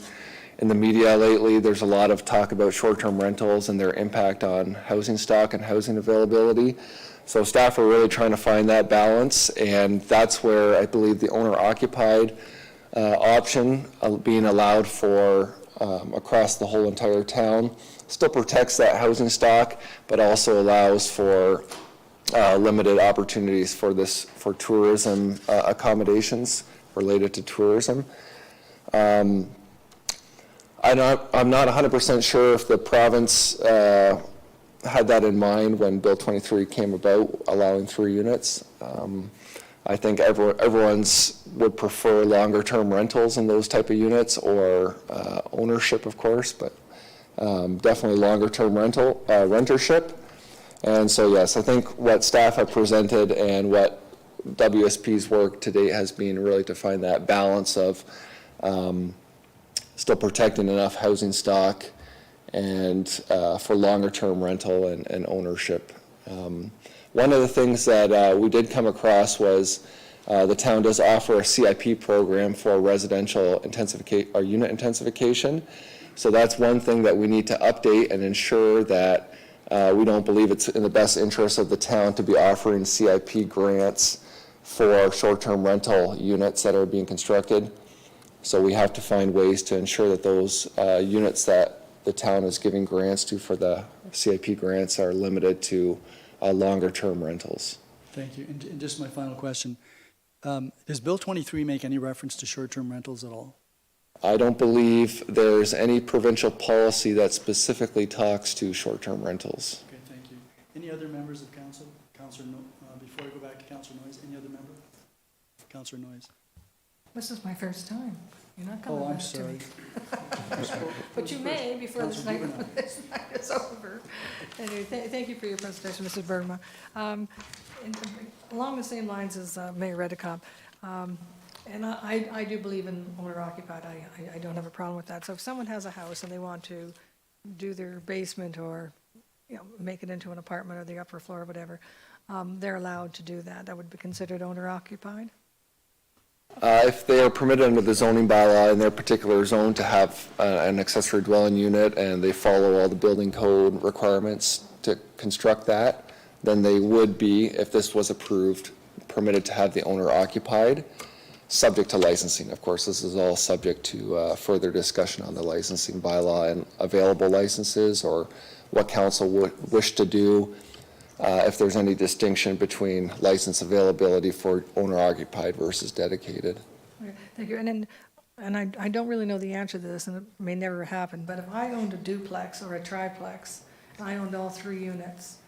in the media lately, there's a lot of talk about short-term rentals and their impact on housing stock and housing availability. So staff are really trying to find that balance, and that's where I believe the owner-occupied option being allowed for across the whole entire town still protects that housing stock, but also allows for limited opportunities for tourism accommodations related to tourism. I'm not 100% sure if the province had that in mind when Bill 23 came about, allowing 3 units. I think everyone's would prefer longer-term rentals in those type of units, or ownership, of course, but definitely longer-term rentership. And so, yes, I think what staff have presented and what WSP's work to date has been really to find that balance of still protecting enough housing stock and for longer-term rental and ownership. One of the things that we did come across was the town does offer a CIP program for residential intensification or unit intensification. So that's one thing that we need to update and ensure that we don't believe it's in the best interest of the town to be offering CIP grants for short-term rental units that are being constructed. So we have to find ways to ensure that those units that the town is giving grants to for the CIP grants are limited to longer-term rentals. Thank you. And just my final question. Does Bill 23 make any reference to short-term rentals at all? I don't believe there's any provincial policy that specifically talks to short-term rentals. Okay, thank you. Any other members of council? Councillor, before I go back to Councillor Noyes, any other member? Councillor Noyes. This is my first time. You're not coming Oh, I'm back to me. sorry. But you may before this Councillor night, this night is over. Anyway, thank you for your presentation, Mrs. Burma. Along the same lines as Mayor Redekop, and I do believe in owner-occupied. I don't have a problem with that. So if someone has a house and they want to do their basement or, make it into an apartment or the upper floor or whatever, they're allowed to do that. That would be considered owner-occupied? If they are permitted under the zoning bylaw in their particular zone to have an accessory dwelling unit and they follow all the building code requirements to construct that, then they would be, if this was approved, permitted to have the owner occupied, subject to licensing. Of course, this is all subject to further discussion on the licensing bylaw and available licenses, or what council would wish to do if there's any distinction between license availability for owner-occupied versus dedicated. Okay, thank you. And I don't really know the answer to this, and it may never happen, but if I owned a duplex or a triplex, and I owned all 3 units,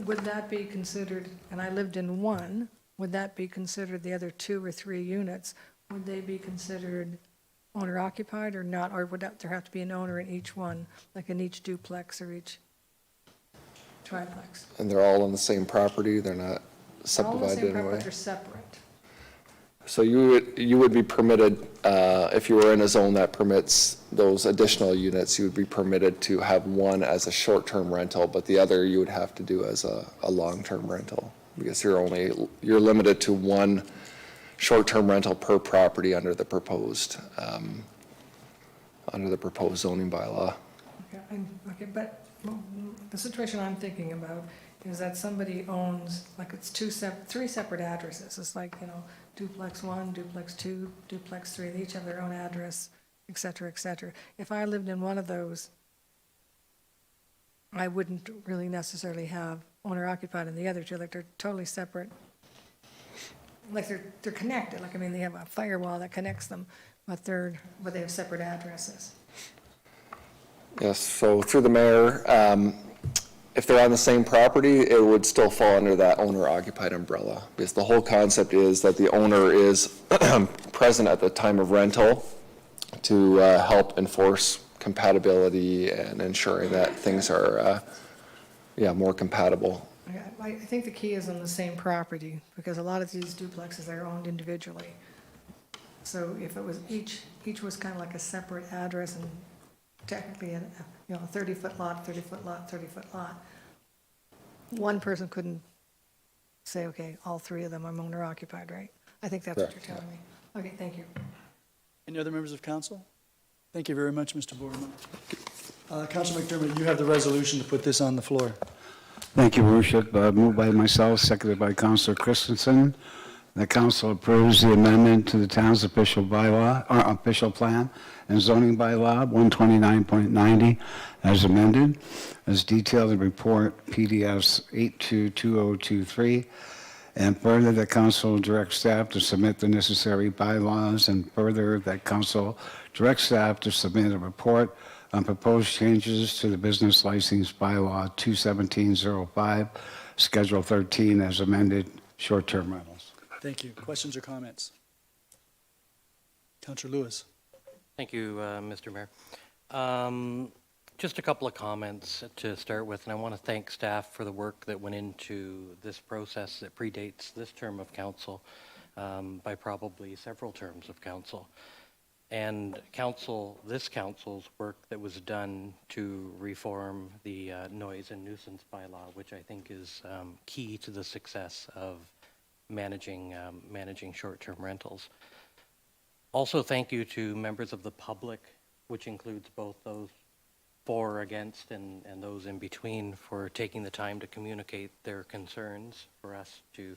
would that be considered, and I lived in one, would that be considered the other 2 or 3 units, would they be considered owner-occupied or not? Or would there have to be an owner in each one, like in each duplex or each triplex? And they're all on the same property, they're not subdivided All the same property, anyway. but they're separate. So you would be permitted, if you were in a zone that permits those additional units, you would be permitted to have one as a short-term rental, but the other you would have to do as a long-term rental, because you're limited to 1 short-term rental per property under the proposed zoning bylaw. Okay, but The situation I'm thinking about is that somebody owns, like it's three separate addresses. It's like, you know, duplex 1, duplex 2, duplex 3, they each have their own address, et cetera, et cetera. If I lived in one of those, I wouldn't really necessarily have owner occupied in the other two, like they're totally separate. Like they're connected, like, I mean, they have a firewall that connects them, but they have separate addresses. Yes, so through the mayor, if they're on the same property, it would still fall under that owner-occupied umbrella, because the whole concept is that the owner is present at the time of rental to help enforce compatibility and ensuring that things are, more compatible. I think the key is on the same property, because a lot of these duplexes are owned individually. So if it was, each was kind of like a separate address and technically, a 30-foot lot, 30-foot lot, 30-foot lot, one person couldn't say, okay, all three of them are owner occupied, right? I think that's what you're telling me. Okay, thank you. Any other members of council? Thank you very much, Mr. Borman. Councillor McDermott, you have the resolution to put this on the floor. Thank you, Worship. Moved by myself, seconded by Councillor Christensen. The council approves the amendment to the town's official bylaw, or official plan and zoning bylaw 129.90 as amended, as detailed in report PDFs 822023. And further, that council directs staff to submit the necessary bylaws, and further, that council directs staff to submit a report on proposed changes to the business license bylaw 21705, Schedule 13 as amended, short-term rentals. Thank you. Questions or comments? Councillor Lewis. Thank you, Mr. Mayor. Just a couple of comments to start with, and I want to thank staff for the work that went into this process that predates this term of council by probably several terms of council. And this council's work that was done to reform the noise and nuisance bylaw, which I think is key to the success of managing short-term rentals. Also, thank you to members of the public, which includes both those for, against, and those in between, for taking the time to communicate their concerns for us to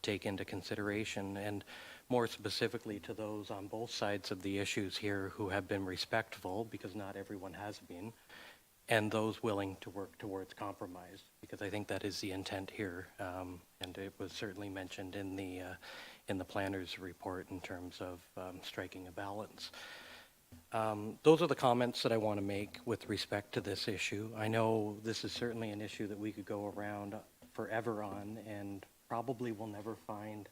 take into consideration, and more specifically to those on both sides of the issues here who have been respectful, because not everyone has been, and those willing to work towards compromise, because I think that is the intent here, and it was certainly mentioned in the planner's report in terms of striking a balance. Those are the comments that I want to make with respect to this issue. I know this is certainly an issue that we could go around forever on, and probably will never find.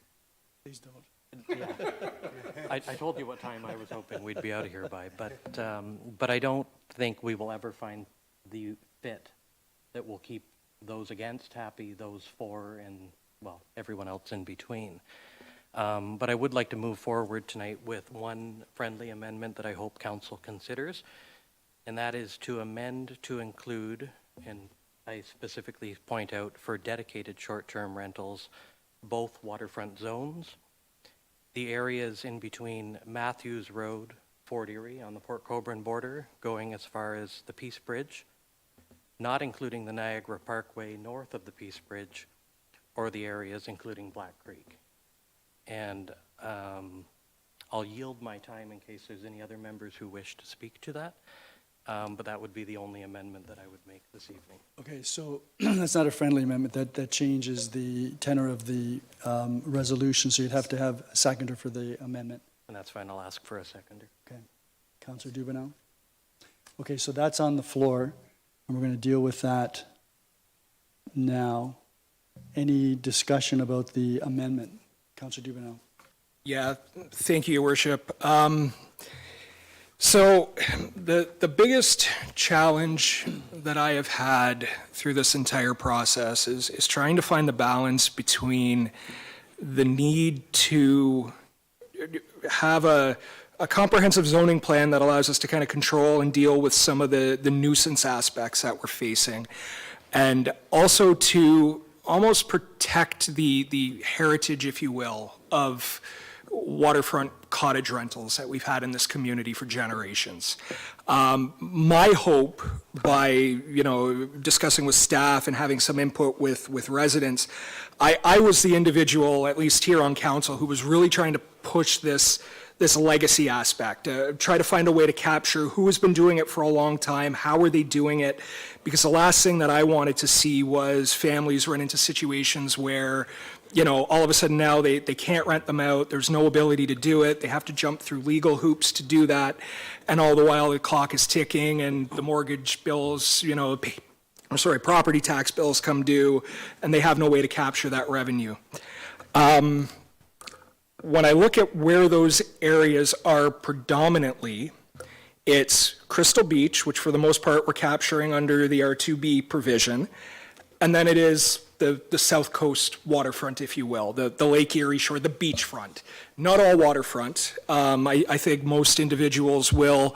Please don't. Yeah. I told you what time I was hoping we'd be out of here by, but I don't think we will ever find the fit that will keep those against happy, those for, and, well, everyone else in between. But I would like to move forward tonight with one friendly amendment that I hope council considers, and that is to amend to include, and I specifically point out for dedicated short-term rentals, both waterfront zones, the areas in between Matthews Road, Fort Erie on the Port Colborne border, going as far as the Peace Bridge, not including the Niagara Parkway north of the Peace Bridge, or the areas including Black Creek. And I'll yield my time in case there's any other members who wish to speak to that. But that would be the only amendment that I would make this evening. Okay, so that's not a friendly amendment. That changes the tenor of the resolution, so you'd have to have a seconder for the amendment. And that's fine, I'll ask for a seconder. Okay. Councillor Dubanow? Okay, so that's on the floor, and we're going to deal with that now. Any discussion about the amendment? Councillor Dubanow? Yeah, thank you, Your Worship. So the biggest challenge that I have had through this entire process is trying to find the balance between the need to have a comprehensive zoning plan that allows us to kind of control and deal with some of the nuisance aspects that we're facing, and also to almost protect the heritage, if you will, of waterfront cottage rentals that we've had in this community for generations. My hope by, discussing with staff and having some input with residents, I was the individual, at least here on council, who was really trying to push this legacy aspect, try to find a way to capture who has been doing it for a long time, how are they doing it, because the last thing that I wanted to see was families run into situations where, all of a sudden now they can't rent them out, there's no ability to do it, they have to jump through legal hoops to do that, and all the while the clock is ticking and the mortgage bills, property tax bills come due, and they have no way to capture that revenue. When I look at where those areas are predominantly, it's Crystal Beach, which for the most part we're capturing under the R2B provision, and then it is the South Coast waterfront, if you will, the Lake Erie shore, the beachfront. Not all waterfront. I think most individuals will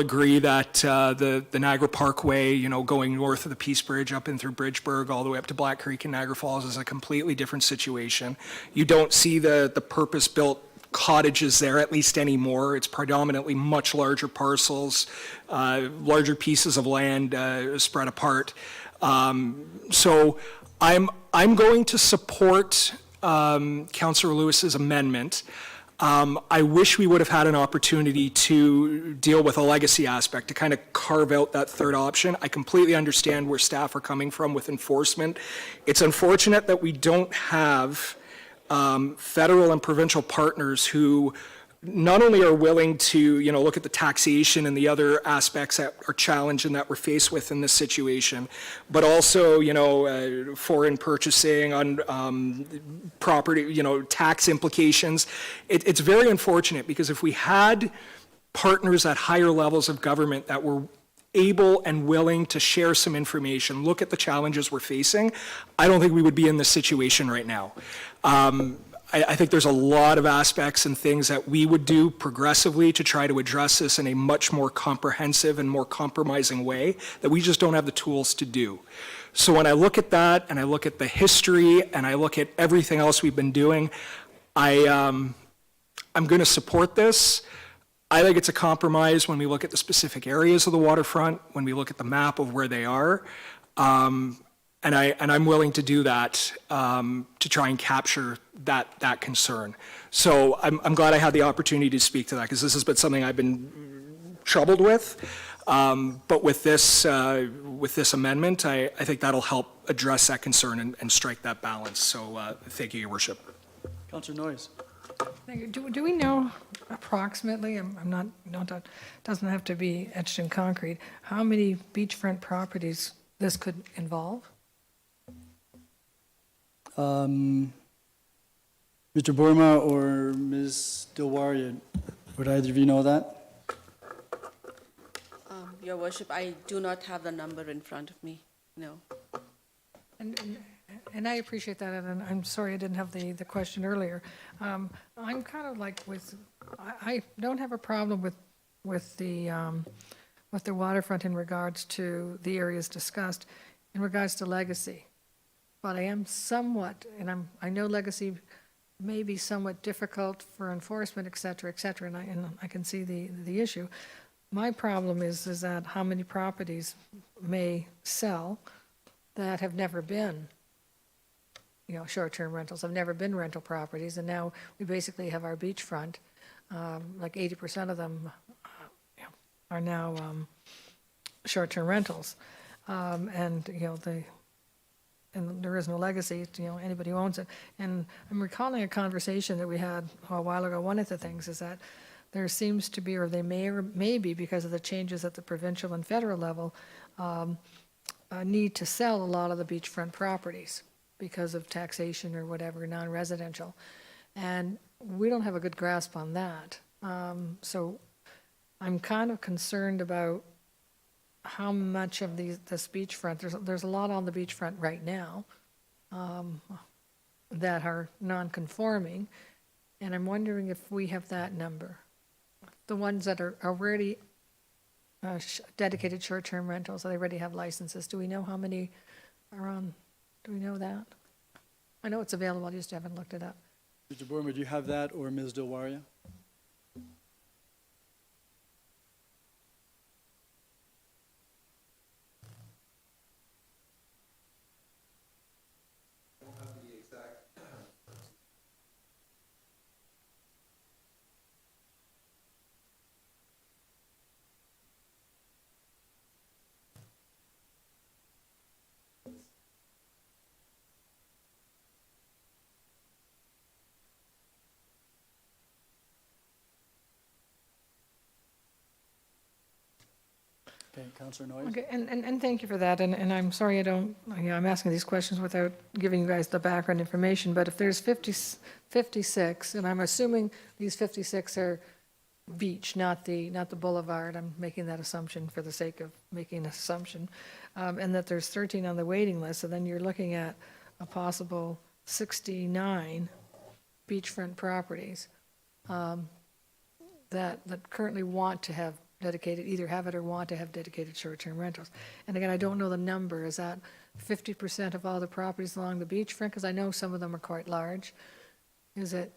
agree that the Niagara Parkway, going north of the Peace Bridge up in through Bridgeburg all the way up to Black Creek and Niagara Falls is a completely different situation. You don't see the purpose-built cottages there, at least anymore. It's predominantly much larger parcels, larger pieces of land spread apart. So I'm going to support Councillor Lewis's amendment. I wish we would have had an opportunity to deal with a legacy aspect, to kind of carve out that third option. I completely understand where staff are coming from with enforcement. It's unfortunate that we don't have federal and provincial partners who not only are willing to, look at the taxation and the other aspects that are challenged and that we're faced with in this situation, but also, foreign purchasing on property, tax implications. It's very unfortunate because if we had partners at higher levels of government that were able and willing to share some information, look at the challenges we're facing, I don't think we would be in this situation right now. I think there's a lot of aspects and things that we would do progressively to try to address this in a much more comprehensive and more compromising way that we just don't have the tools to do. So when I look at that and I look at the history and I look at everything else we've been doing, I'm going to support this. I think it's a compromise when we look at the specific areas of the waterfront, when we look at the map of where they are. And I'm willing to do that to try and capture that concern. So I'm glad I had the opportunity to speak to that because this has been something I've been troubled with. But with this amendment, I think that'll help address that concern and strike that balance. So thank you, Your Worship. Councillor Noyes. Thank you. Do we know approximately, that doesn't have to be etched in concrete, how many beachfront properties this could involve? Mr. Burma or Ms. Dilwaria, would either of you know that? Your Worship, I do not have the number in front of me, no. And I appreciate that, and I'm sorry I didn't have the question earlier. I'm kind of like I don't have a problem with the waterfront in regards to the areas discussed, in regards to legacy. But I am somewhat, and I know legacy may be somewhat difficult for enforcement, et cetera, and I can see the issue. My problem is that how many properties may sell that have never been, short-term rentals, have never been rental properties, and now we basically have our beachfront, like 80% of them are now short-term rentals, and there is no legacy, anybody who owns it. And I'm recalling a conversation that we had a while ago. One of the things is that there seems to be, or they may be, because of the changes at the provincial and federal level, a need to sell a lot of the beachfront properties because of taxation or whatever, non-residential. And we don't have a good grasp on that. So I'm kind of concerned about how much of this beachfront, there's a lot on the beachfront right now that are non-conforming, and I'm wondering if we have that number. The ones that are already dedicated short-term rentals, they already have licenses. Do we know how many are on, do we know that? I know it's available, I just haven't looked it up. Mr. Boerma, do you have that, or Ms. Dilwaria? Okay, Councillor Noyes? Okay, and thank you for that, and I'm sorry I don't, I'm asking these questions without giving you guys the background information, but if there's 56, and I'm assuming these 56 are beach, not the boulevard, I'm making that assumption for the sake of making an assumption, and that there's 13 on the waiting list, so then you're looking at a possible 69 beachfront properties that currently want to have dedicated, either have it or want to have dedicated short-term rentals. And again, I don't know the number. Is that 50% of all the properties along the beachfront? Because I know some of them are quite large. Is it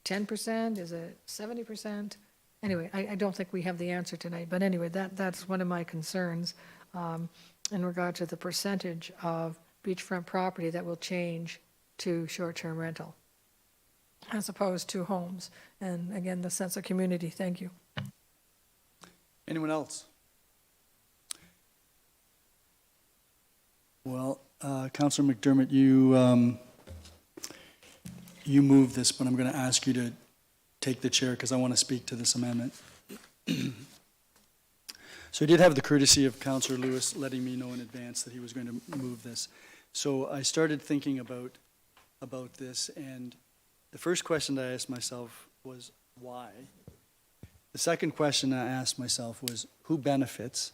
10%? Is it 70%? Anyway, I don't think we have the answer tonight. But anyway, that's one of my concerns in regard to the percentage of beachfront property that will change to short-term rental as opposed to homes. And again, the sense of community. Thank you. Anyone else? Well, Councillor McDermott, you moved this, but I'm going to ask you to take the chair because I want to speak to this amendment. So I did have the courtesy of Councillor Lewis letting me know in advance that he was going to move this. So I started thinking about this, and the first question that I asked myself was, why? The second question I asked myself was, who benefits?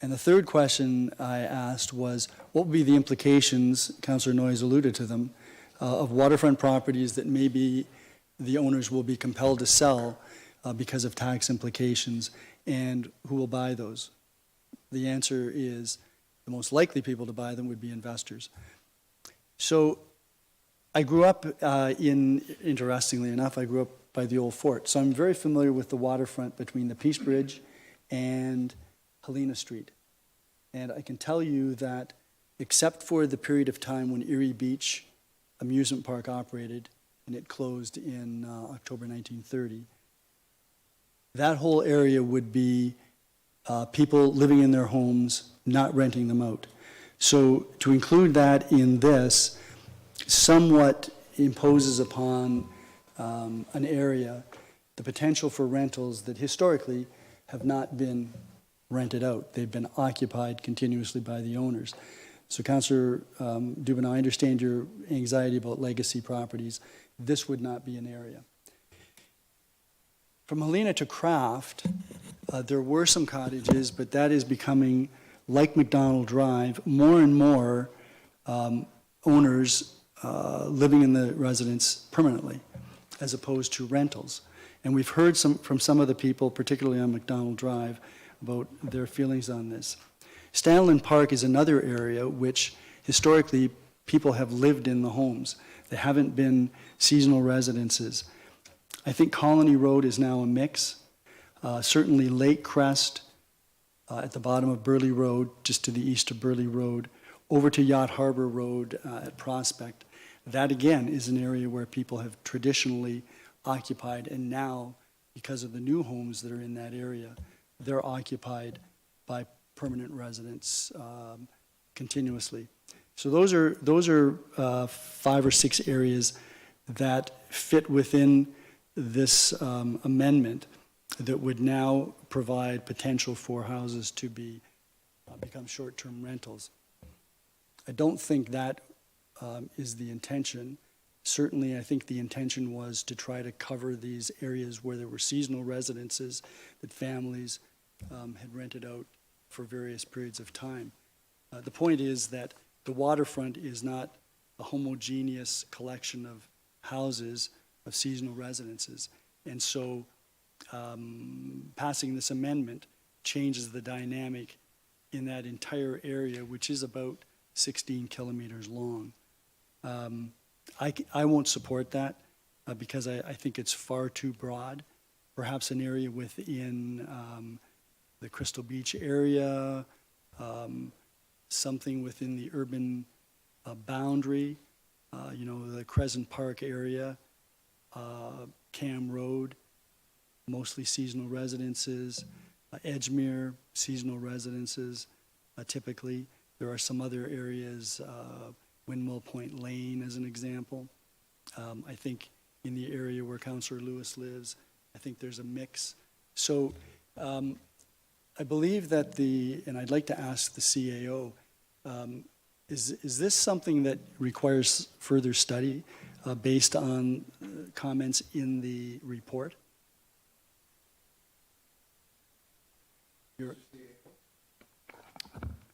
And the third question I asked was, what would be the implications, Councillor Noyes alluded to them, of waterfront properties that maybe the owners will be compelled to sell because of tax implications, and who will buy those? The answer is the most likely people to buy them would be investors. So I grew up interestingly enough, I grew up by the old fort. So I'm very familiar with the waterfront between the Peace Bridge and Helena Street. And I can tell you that except for the period of time when Erie Beach Amusement Park operated, and it closed in October 1930, that whole area would be people living in their homes, not renting them out. So to include that in this somewhat imposes upon an area the potential for rentals that historically have not been rented out. They've been occupied continuously by the owners. So Councillor Dubanow, I understand your anxiety about legacy properties. This would not be an area. From Helena to Craft, there were some cottages, but that is becoming, like McDonald Drive, more and more owners living in the residence permanently, as opposed to rentals. And we've heard from some of the people, particularly on McDonald Drive, about their feelings on this. Stanlin Park is another area which historically people have lived in the homes. They haven't been seasonal residences. I think Colony Road is now a mix. Certainly Lake Crest at the bottom of Burley Road, just to the east of Burley Road, over to Yacht Harbor Road at Prospect. That again is an area where people have traditionally occupied, and now, because of the new homes that are in that area, they're occupied by permanent residents continuously. So those are 5 or 6 areas that fit within this amendment that would now provide potential for houses to become short-term rentals. I don't think that is the intention. Certainly, I think the intention was to try to cover these areas where there were seasonal residences that families had rented out for various periods of time. The point is that the waterfront is not a homogeneous collection of houses of seasonal residences. And so passing this amendment changes the dynamic in that entire area, which is about 16 kilometers long. I won't support that because I think it's far too broad. Perhaps an area within the Crystal Beach area, something within the urban boundary, the Crescent Park area, Cam Road, mostly seasonal residences, Edgemere, seasonal residences, typically. There are some other areas, Windmill Point Lane as an example. I think in the area where Councillor Lewis lives, I think there's a mix. So I believe that and I'd like to ask the CAO, is this something that requires further study based on comments in the report?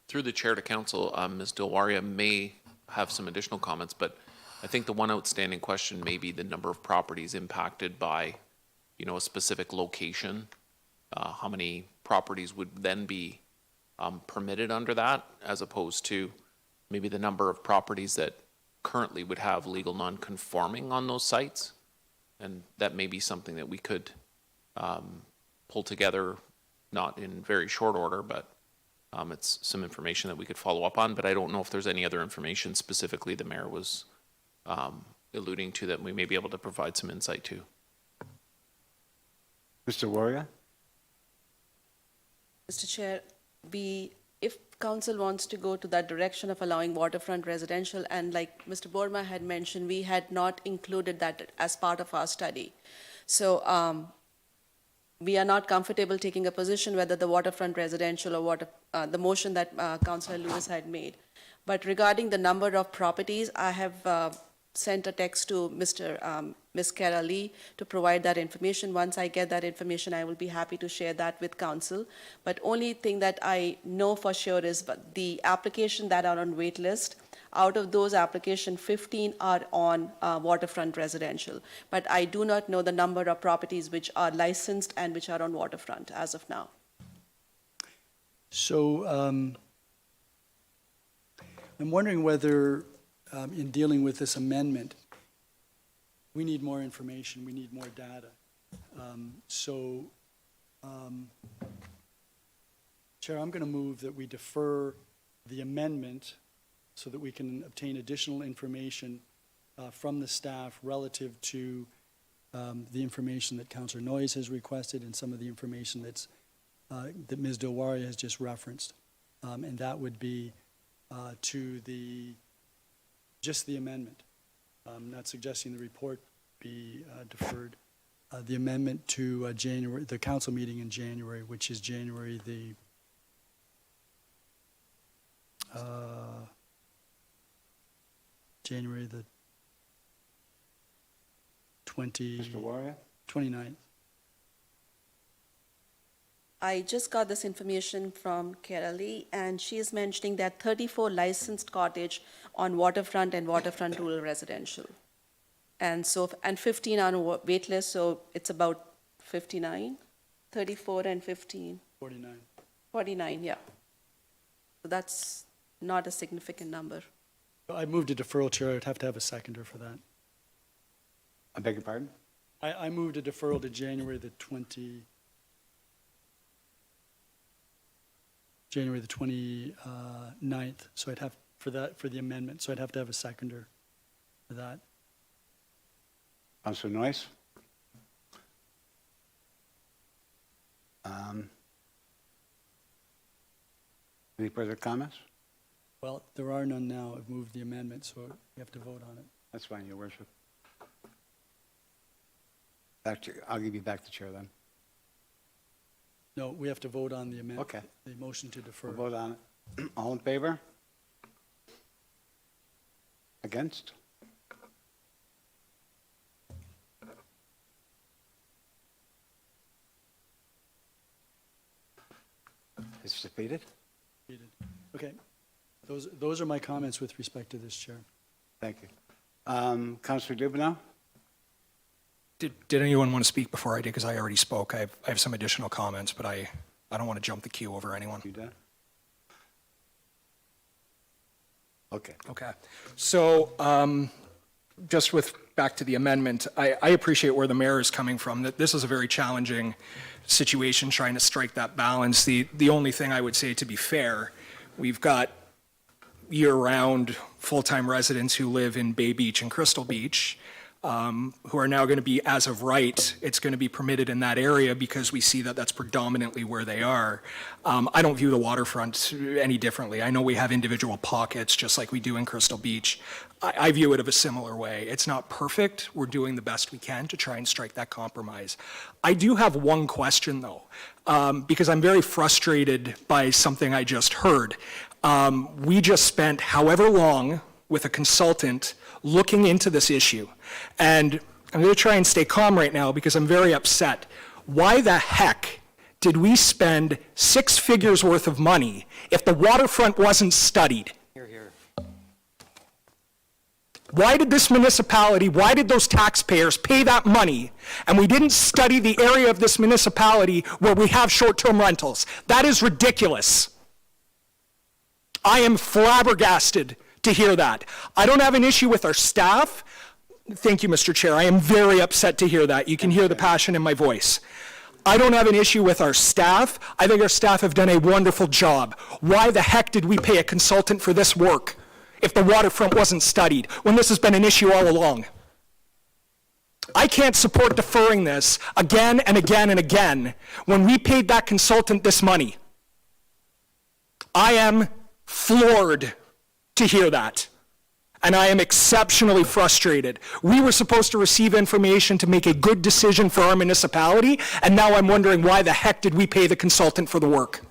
Through the chair to council, Ms. Dilwaria may have some additional comments, but I think the one outstanding question may be the number of properties impacted by, a specific location. How many properties would then be permitted under that, as opposed to maybe the number of properties that currently would have legal non-conforming on those sites? And that may be something that we could pull together, not in very short order, but it's some information that we could follow up on. But I don't know if there's any other information specifically the mayor was alluding to that we may be able to provide some insight to. Mr. Warrior? Mr. Chair, if council wants to go to that direction of allowing waterfront residential, and like Mr. Borma had mentioned, we had not included that as part of our study. So we are not comfortable taking a position whether the waterfront residential or the motion that Councillor Lewis had made. But regarding the number of properties, I have sent a text to Ms. Kara Lee to provide that information. Once I get that information, I will be happy to share that with council. But only thing that I know for sure is the application that are on wait list, out of those applications, 15 are on waterfront residential. But I do not know the number of properties which are licensed and which are on waterfront as of now. So I'm wondering whether in dealing with this amendment, we need more information, we need more data. Chair, I'm going to move that we defer the amendment so that we can obtain additional information from the staff relative to the information that Councillor Noyes has requested and some of the information that Ms. Dilwaria has just referenced. And that would be to just the amendment. Not suggesting the report be deferred. The amendment to the council meeting in January, which is January the 29th. I just got this information from Kara Lee, and she is mentioning that 34 licensed cottage on waterfront and waterfront rural residential. And 15 on wait list, so it's about 59, 34 and 15. 49. 49, yeah. So that's not a significant number. I moved to deferral, Chair. I'd have to have a seconder for that. I beg your pardon? I moved a deferral to January the 29th, so I'd have, for the amendment, so I'd have to have a seconder for that. Councillor Noyes? Any further comments? Well, there are none now. I've moved the amendment, so we have to vote on it. That's fine, Your Worship. I'll give you back the chair then. No, we have to vote on the amendment. Okay. The motion to defer. We'll vote on it. All in favor? Against? It's defeated. Okay. Those are my comments with respect to this, Chair. Thank you. Councillor Dubanow? Did anyone want to speak before I did? Because I already spoke. I have some additional comments, but I don't want to jump the queue over anyone. You done? Okay. Okay. So just with, back to the amendment, I appreciate where the mayor is coming from, that this is a very challenging situation trying to strike that balance. The only thing I would say, to be fair, we've got year-round full-time residents who live in Bay Beach and Crystal Beach, who are now going to be, as of right, it's going to be permitted in that area because we see that that's predominantly where they are. I don't view the waterfront any differently. I know we have individual pockets, just like we do in Crystal Beach. I view it of a similar way. It's not perfect. We're doing the best we can to try and strike that compromise. I do have one question, though, because I'm very frustrated by something I just heard. We just spent however long with a consultant looking into this issue. And I'm going to try and stay calm right now because I'm very upset. Why the heck did we spend 6 figures worth of money if the waterfront wasn't studied? Here, here. Why did this municipality, why did those taxpayers pay that money and we didn't study the area of this municipality where we have short-term rentals? That is ridiculous. I am flabbergasted to hear that. I don't have an issue with our staff. Thank you, Mr. Chair. I am very upset to hear that. You can hear the passion in my voice. I don't have an issue with our staff. I think our staff have done a wonderful job. Why the heck did we pay a consultant for this work if the waterfront wasn't studied when this has been an issue all along? I can't support deferring this again and again and again when we paid that consultant this money. I am floored to hear that. And I am exceptionally frustrated. We were supposed to receive information to make a good decision for our municipality, and now I'm wondering why the heck did we pay the consultant for the work?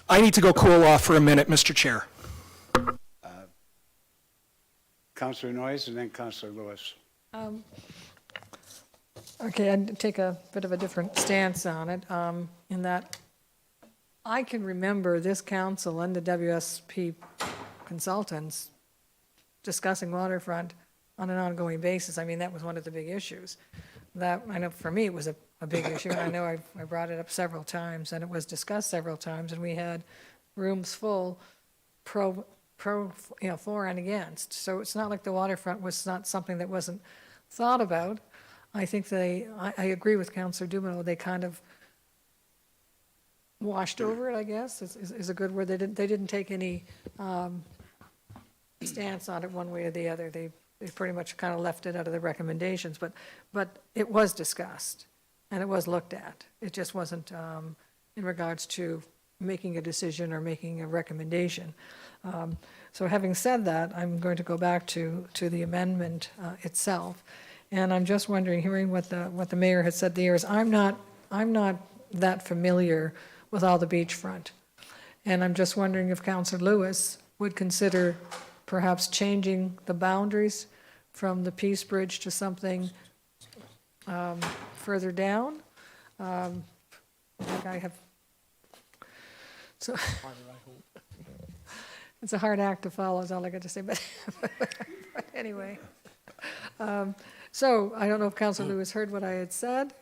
I need to go cool off for a minute, Mr. Chair. Councillor Noyes and then Councillor Lewis. Okay, I'd take a bit of a different stance on it, in that I can remember this council and the WSP consultants discussing waterfront on an ongoing basis. I mean, that was one of the big issues. That, I know for me, it was a big issue, and I know I brought it up several times, and it was discussed several times, and we had rooms full, for and against. So it's not like the waterfront was not something that wasn't thought about. I think I agree with Councillor Dubanow, they kind of washed over it, I guess, is a good word. They didn't take any stance on it one way or the other. They pretty much kind of left it out of the recommendations, but it was discussed and it was looked at. It just wasn't in regards to making a decision or making a recommendation. So having said that, I'm going to go back to the amendment itself, and I'm just wondering, hearing what the mayor had said there, is I'm not that familiar with all the beachfront. And I'm just wondering if Councillor Lewis would consider perhaps changing the boundaries from the Peace Bridge to something further down. I think I have, so it's a hard act to follow is all I got to say, but anyway. So I don't know if Councillor Lewis heard what I had said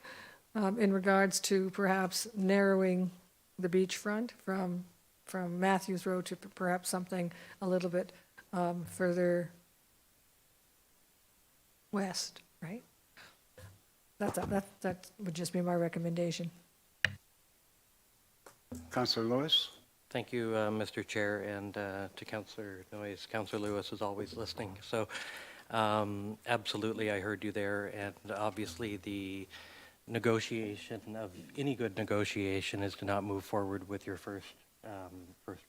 in regards to perhaps narrowing the beachfront from Matthews Road to perhaps something a little bit further west, right? That would just be my recommendation. Councillor Lewis? Thank you, Mr. Chair, and to Councillor Noyes. Councillor Lewis is always listening. So absolutely, I heard you there, and obviously the negotiation of any good negotiation is to not move forward with your first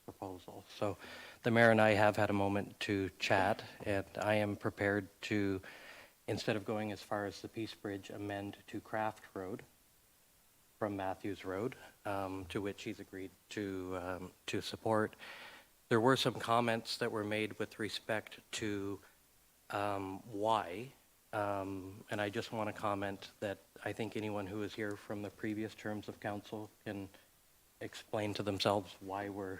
proposal. So the mayor and I have had a moment to chat, and I am prepared to, instead of going as far as the Peace Bridge, amend to Craft Road from Matthews Road, to which he's agreed to support. There were some comments that were made with respect to why, and I just want to comment that I think anyone who is here from the previous terms of council can explain to themselves why we're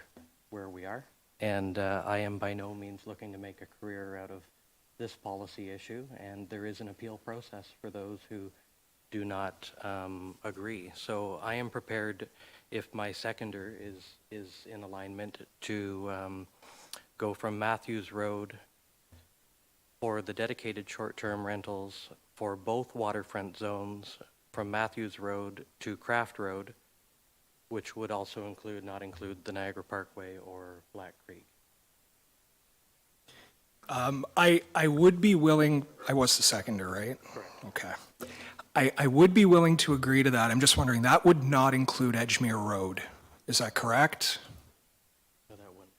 where we are. And I am by no means looking to make a career out of this policy issue, and there is an appeal process for those who do not agree. So I am prepared, if my seconder is in alignment, to go from Matthews Road for the dedicated short-term rentals for both waterfront zones from Matthews Road to Craft Road, which would also include, not include the Niagara Parkway or Black Creek. I would be willing, I was the seconder, right? Okay. I would be willing to agree to that. I'm just wondering, that would not include Edgemere Road. Is that correct? No, that wouldn't.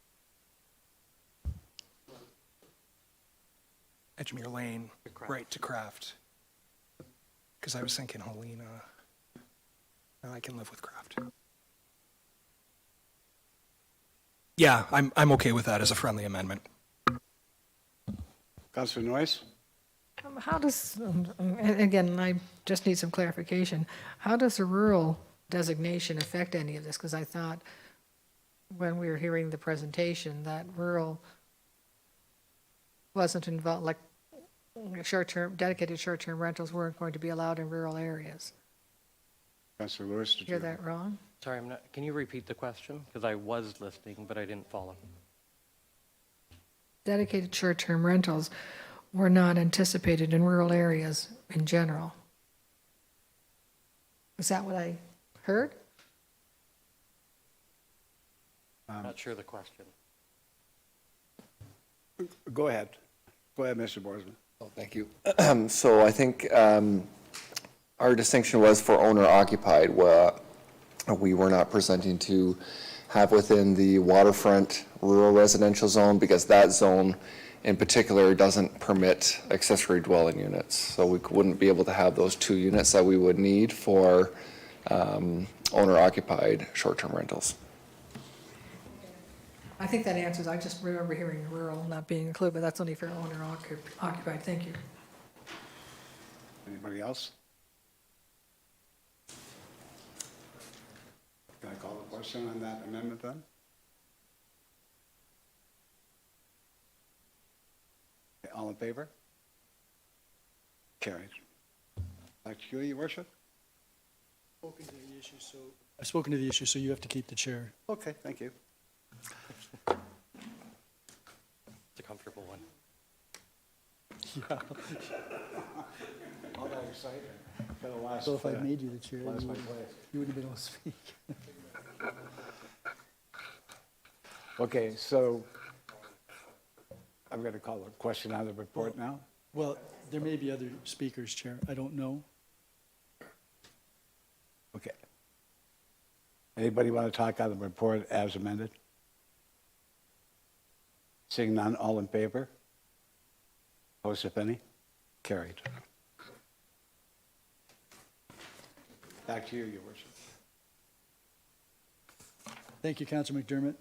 Edgemere Lane, right to Craft. Because I was thinking Helena. No, I can live with Craft. Yeah, I'm okay with that as a friendly amendment. Councillor Noyes? How does, and again, I just need some clarification, how does the rural designation affect any of this? Because I thought when we were hearing the presentation that rural wasn't involved, like short-term, dedicated short-term rentals weren't going to be allowed in rural areas. Councillor Lewis, did you? Hear that wrong? Sorry, can you repeat the question? Because I was listening, but I didn't follow. Dedicated short-term rentals were not anticipated in rural areas in general. Is that what I heard? I'm not sure the question. Go ahead. Go ahead, Mr. Borsman. Oh, thank you. So I think our distinction was for owner occupied, where we were not presenting to have within the waterfront rural residential zone, because that zone in particular doesn't permit accessory dwelling units. So we wouldn't be able to have those 2 units that we would need for owner occupied short-term rentals. I think that answers, I just remember hearing rural not being included, but that's only for owner occupied. Thank you. Anybody else? Can I call the question on that amendment then? Okay, all in favor? Carried. Back to you, Your Worship. I've spoken to the issue, so you have to keep the chair. Okay, thank you. It's a comfortable one. All that excited. For the last, So if I made you the chair, you last my wouldn't place. have been able to speak. Okay, so I'm going to call a question on the report now. Well, there may be other speakers, Chair. I don't know. Okay. Anybody want to talk on the report as amended? Seeing none, all in favor? Opposed, if any? Carried. Back to you, Your Worship. Thank you, Councillor McDermott.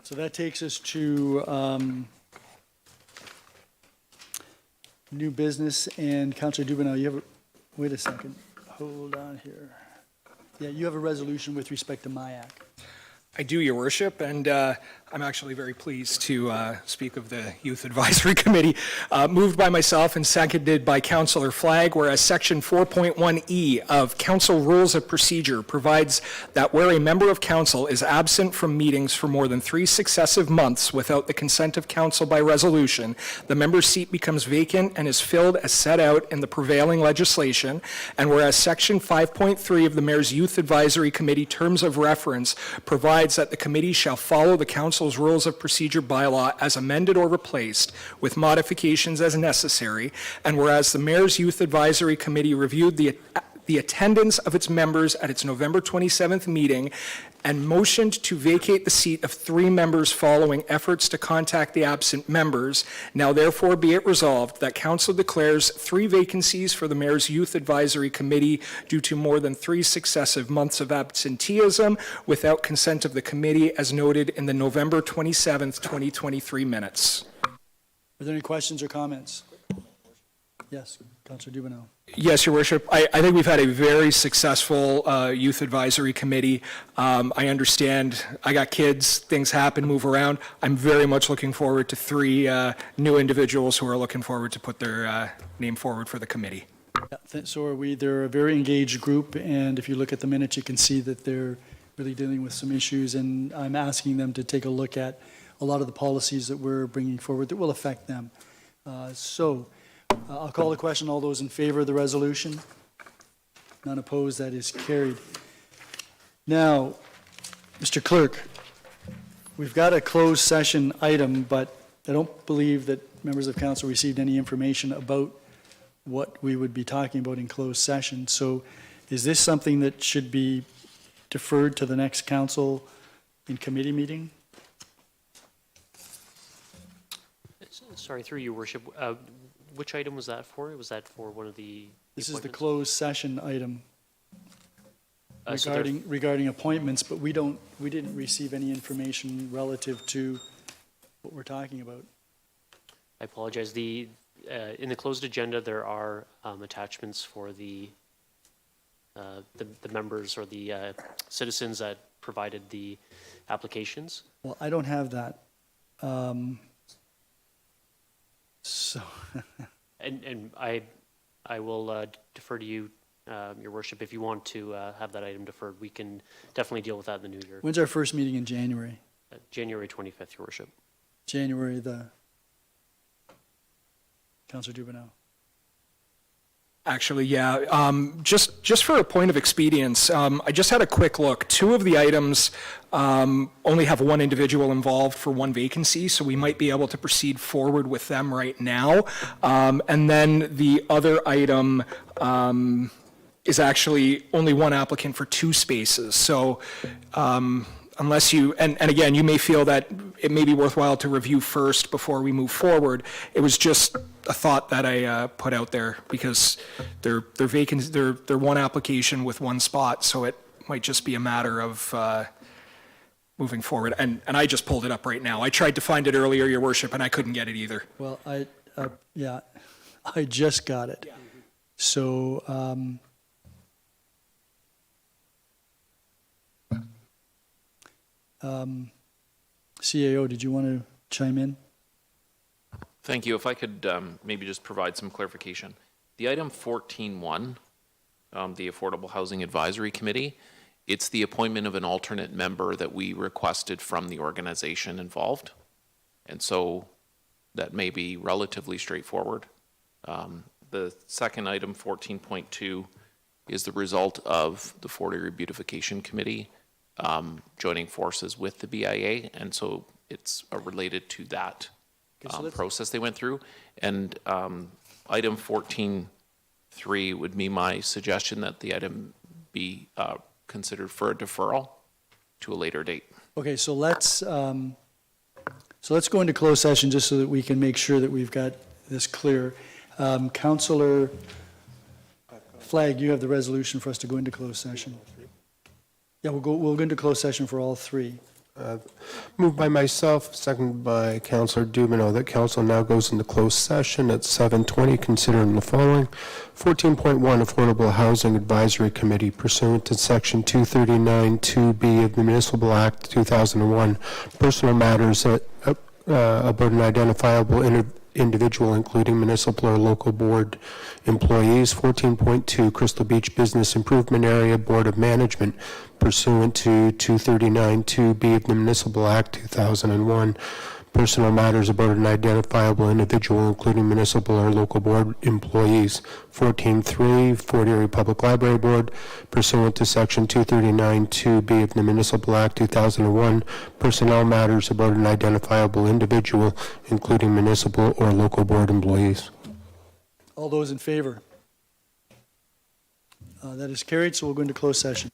So that takes us to new business, and Councillor Dubanow, you have wait a second, hold on here. Yeah, you have a resolution with respect to MIAC. I do, Your Worship, and I'm actually very pleased to speak of the Youth Advisory Committee, moved by myself and seconded by Councillor Flagg, whereas Section 4.1E of Council Rules of Procedure provides that where a member of council is absent from meetings for more than 3 successive months without the consent of council by resolution, the member's seat becomes vacant and is filled as set out in the prevailing legislation, and whereas Section 5.3 of the Mayor's Youth Advisory Committee Terms of Reference provides that the committee shall follow the council's rules of procedure bylaw as amended or replaced with modifications as necessary, and whereas the Mayor's Youth Advisory Committee reviewed the attendance of its members at its November 27th meeting and motioned to vacate the seat of 3 members following efforts to contact the absent members, now therefore be it resolved that council declares 3 vacancies for the Mayor's Youth Advisory Committee due to more than 3 successive months of absenteeism without consent of the committee as noted in the November 27th, 2023 minutes. Are there any questions or comments? Yes, Councillor Dubanow. Yes, Your Worship. I think we've had a very successful Youth Advisory Committee. I understand I got kids, things happen, move around. I'm very much looking forward to 3 new individuals who are looking forward to put their name forward for the committee. Yeah, so are we. They're a very engaged group, and if you look at the minutes, you can see that they're really dealing with some issues, and I'm asking them to take a look at a lot of the policies that we're bringing forward that will affect them. I'll call the question. All those in favor of the resolution? None opposed, that is carried. Now, Mr. Clerk, we've got a closed session item, but I don't believe that members of council received any information about what we would be talking about in closed session. So is this something that should be deferred to the next council in committee meeting? Sorry, through your worship, which item was that for? Was that for one of the This is the appointments? closed session item So there- regarding appointments, but we didn't receive any information relative to what we're talking about. I apologize. In the closed agenda, there are attachments for the members or the citizens that provided the applications. Well, I don't have that. So, And I will defer to you, your worship, if you want to have that item deferred. We can definitely deal with that in the new year. when's our first meeting in January? January 25th, your worship. January Councillor Dubanow. Actually, yeah. Just for a point of expedience, I just had a quick look. Two of the items only have one individual involved for one vacancy, so we might be able to proceed forward with them right now. And then the other item is actually only one applicant for two spaces. So unless you, and again, you may feel that it may be worthwhile to review first before we move forward. It was just a thought that I put out there because they're vacant, they're one application with one spot, so it might just be a matter of moving forward. And I just pulled it up right now. I tried to find it earlier, your worship, and I couldn't get it either. Well, yeah, I just got it. So, CAO, did you want to chime in? Thank you. If I could maybe just provide some clarification. The item 14.1, the Affordable Housing Advisory Committee, it's the appointment of an alternate member that we requested from the organization involved. And so that may be relatively straightforward. The second item, 14.2, is the result of the Fort Erie Beautification Committee joining forces with the BIA, and so it's related to that process they went through. And item 14.3 would be my suggestion that the item be considered for a deferral to a later date. Okay, so let's go into closed session just so that we can make sure that we've got this clear. Councillor Flagg, you have the resolution for us to go into closed session. Yeah, we'll go into closed session for all three. Moved by myself, seconded by Councillor Dubanow, that council now goes into closed session at 7:20, considering the following. 14.1, Affordable Housing Advisory Committee pursuant to Section 239(2)B of the Municipal Act 2001, personal matters about an identifiable individual, including municipal or local board employees. 14.2, Crystal Beach Business Improvement Area Board of Management pursuant to 239(2)B of the Municipal Act 2001, personal matters about an identifiable individual, including municipal or local board employees. 14.3, Fort Erie Public Library Board pursuant to Section 239(2)B of the Municipal Act 2001, personnel matters about an identifiable individual, including municipal or local board employees. All those in favor? That is carried, so we'll go into closed session.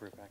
be right back.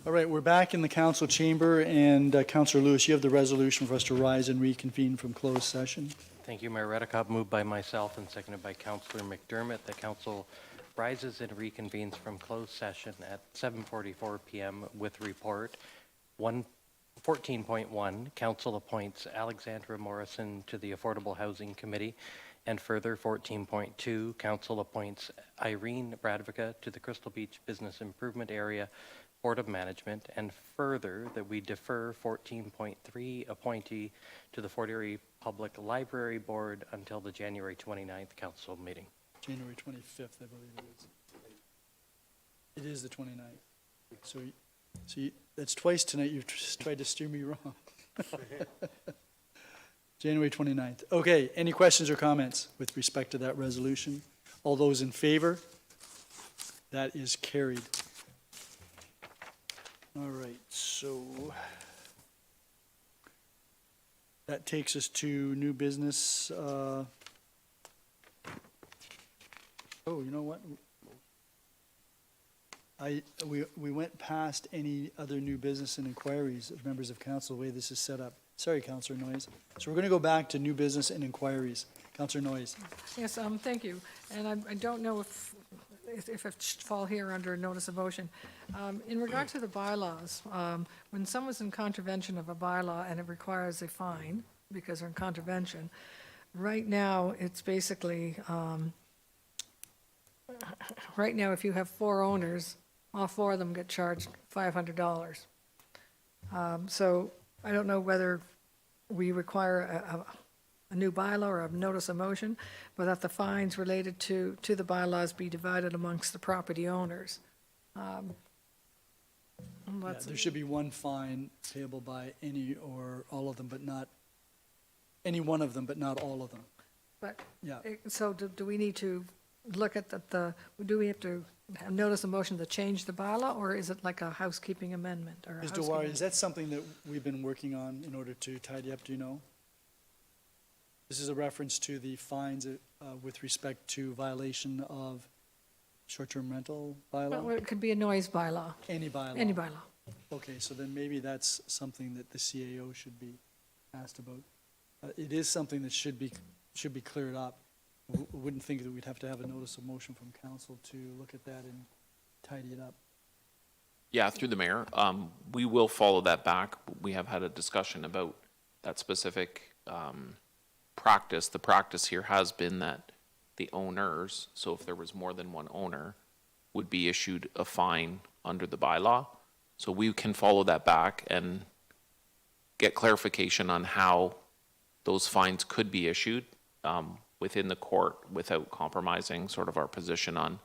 All right, we're back in the council chamber, and Councillor Lewis, you have the resolution for us to rise and reconvene from closed session. Thank you, Mayor Redekop. Moved by myself and seconded by Councillor McDermott. The council rises and reconvenes from closed session at 7:44 p.m. with report 14.1. Council appoints Alexandra Morrison to the Affordable Housing Committee. And further, 14.2, council appoints Irene Bradvica to the Crystal Beach Business Improvement Area Board of Management, and further, that we defer 14.3 appointee to the Fort Erie Public Library Board until the January 29th council meeting. January 25th, I believe it is. It is the 29th. So that's twice tonight you've tried to steer me wrong. January 29th. Okay, any questions or comments with respect to that resolution? All those in favor? That is carried. All right, so that takes us to new business. Oh, you know what? We went past any other new business and inquiries of members of council, the way this is set up. Sorry, Councillor Noyes. So we're going to go back to new business and inquiries. Councillor Noyes. Yes, thank you. And I don't know if it should fall here under notice of motion. In regard to the bylaws, when someone's in contravention of a bylaw and it requires a fine because they're in contravention, right now, it's basically, right now, if you have 4 owners, all 4 of them get charged $500. So I don't know whether we require a new bylaw or a notice of motion, but that the fines related to the bylaws be divided amongst the property owners. Yeah, there should be one fine payable by any or all of them, but not, any one of them, but not all of them. But, Yeah. so do we need to look at do we have to have notice of motion to change the bylaw, or is it like a housekeeping amendment or a Ms. housekeeping? Dewari, is that something that we've been working on in order to tidy up, do you know? This is a reference to the fines with respect to violation of short-term rental Well, bylaw? it could be a noise bylaw, Any bylaw? any bylaw. Okay, so then maybe that's something that the CAO should be asked about. It is something that should be cleared up. Wouldn't think that we'd have to have a notice of motion from council to look at that and tidy it up. Yeah, through the mayor, we will follow that back. We have had a discussion about that specific practice. The practice here has been that the owners, so if there was more than one owner, would be issued a fine under the bylaw. So we can follow that back and get clarification on how those fines could be issued within the court without compromising sort of our position on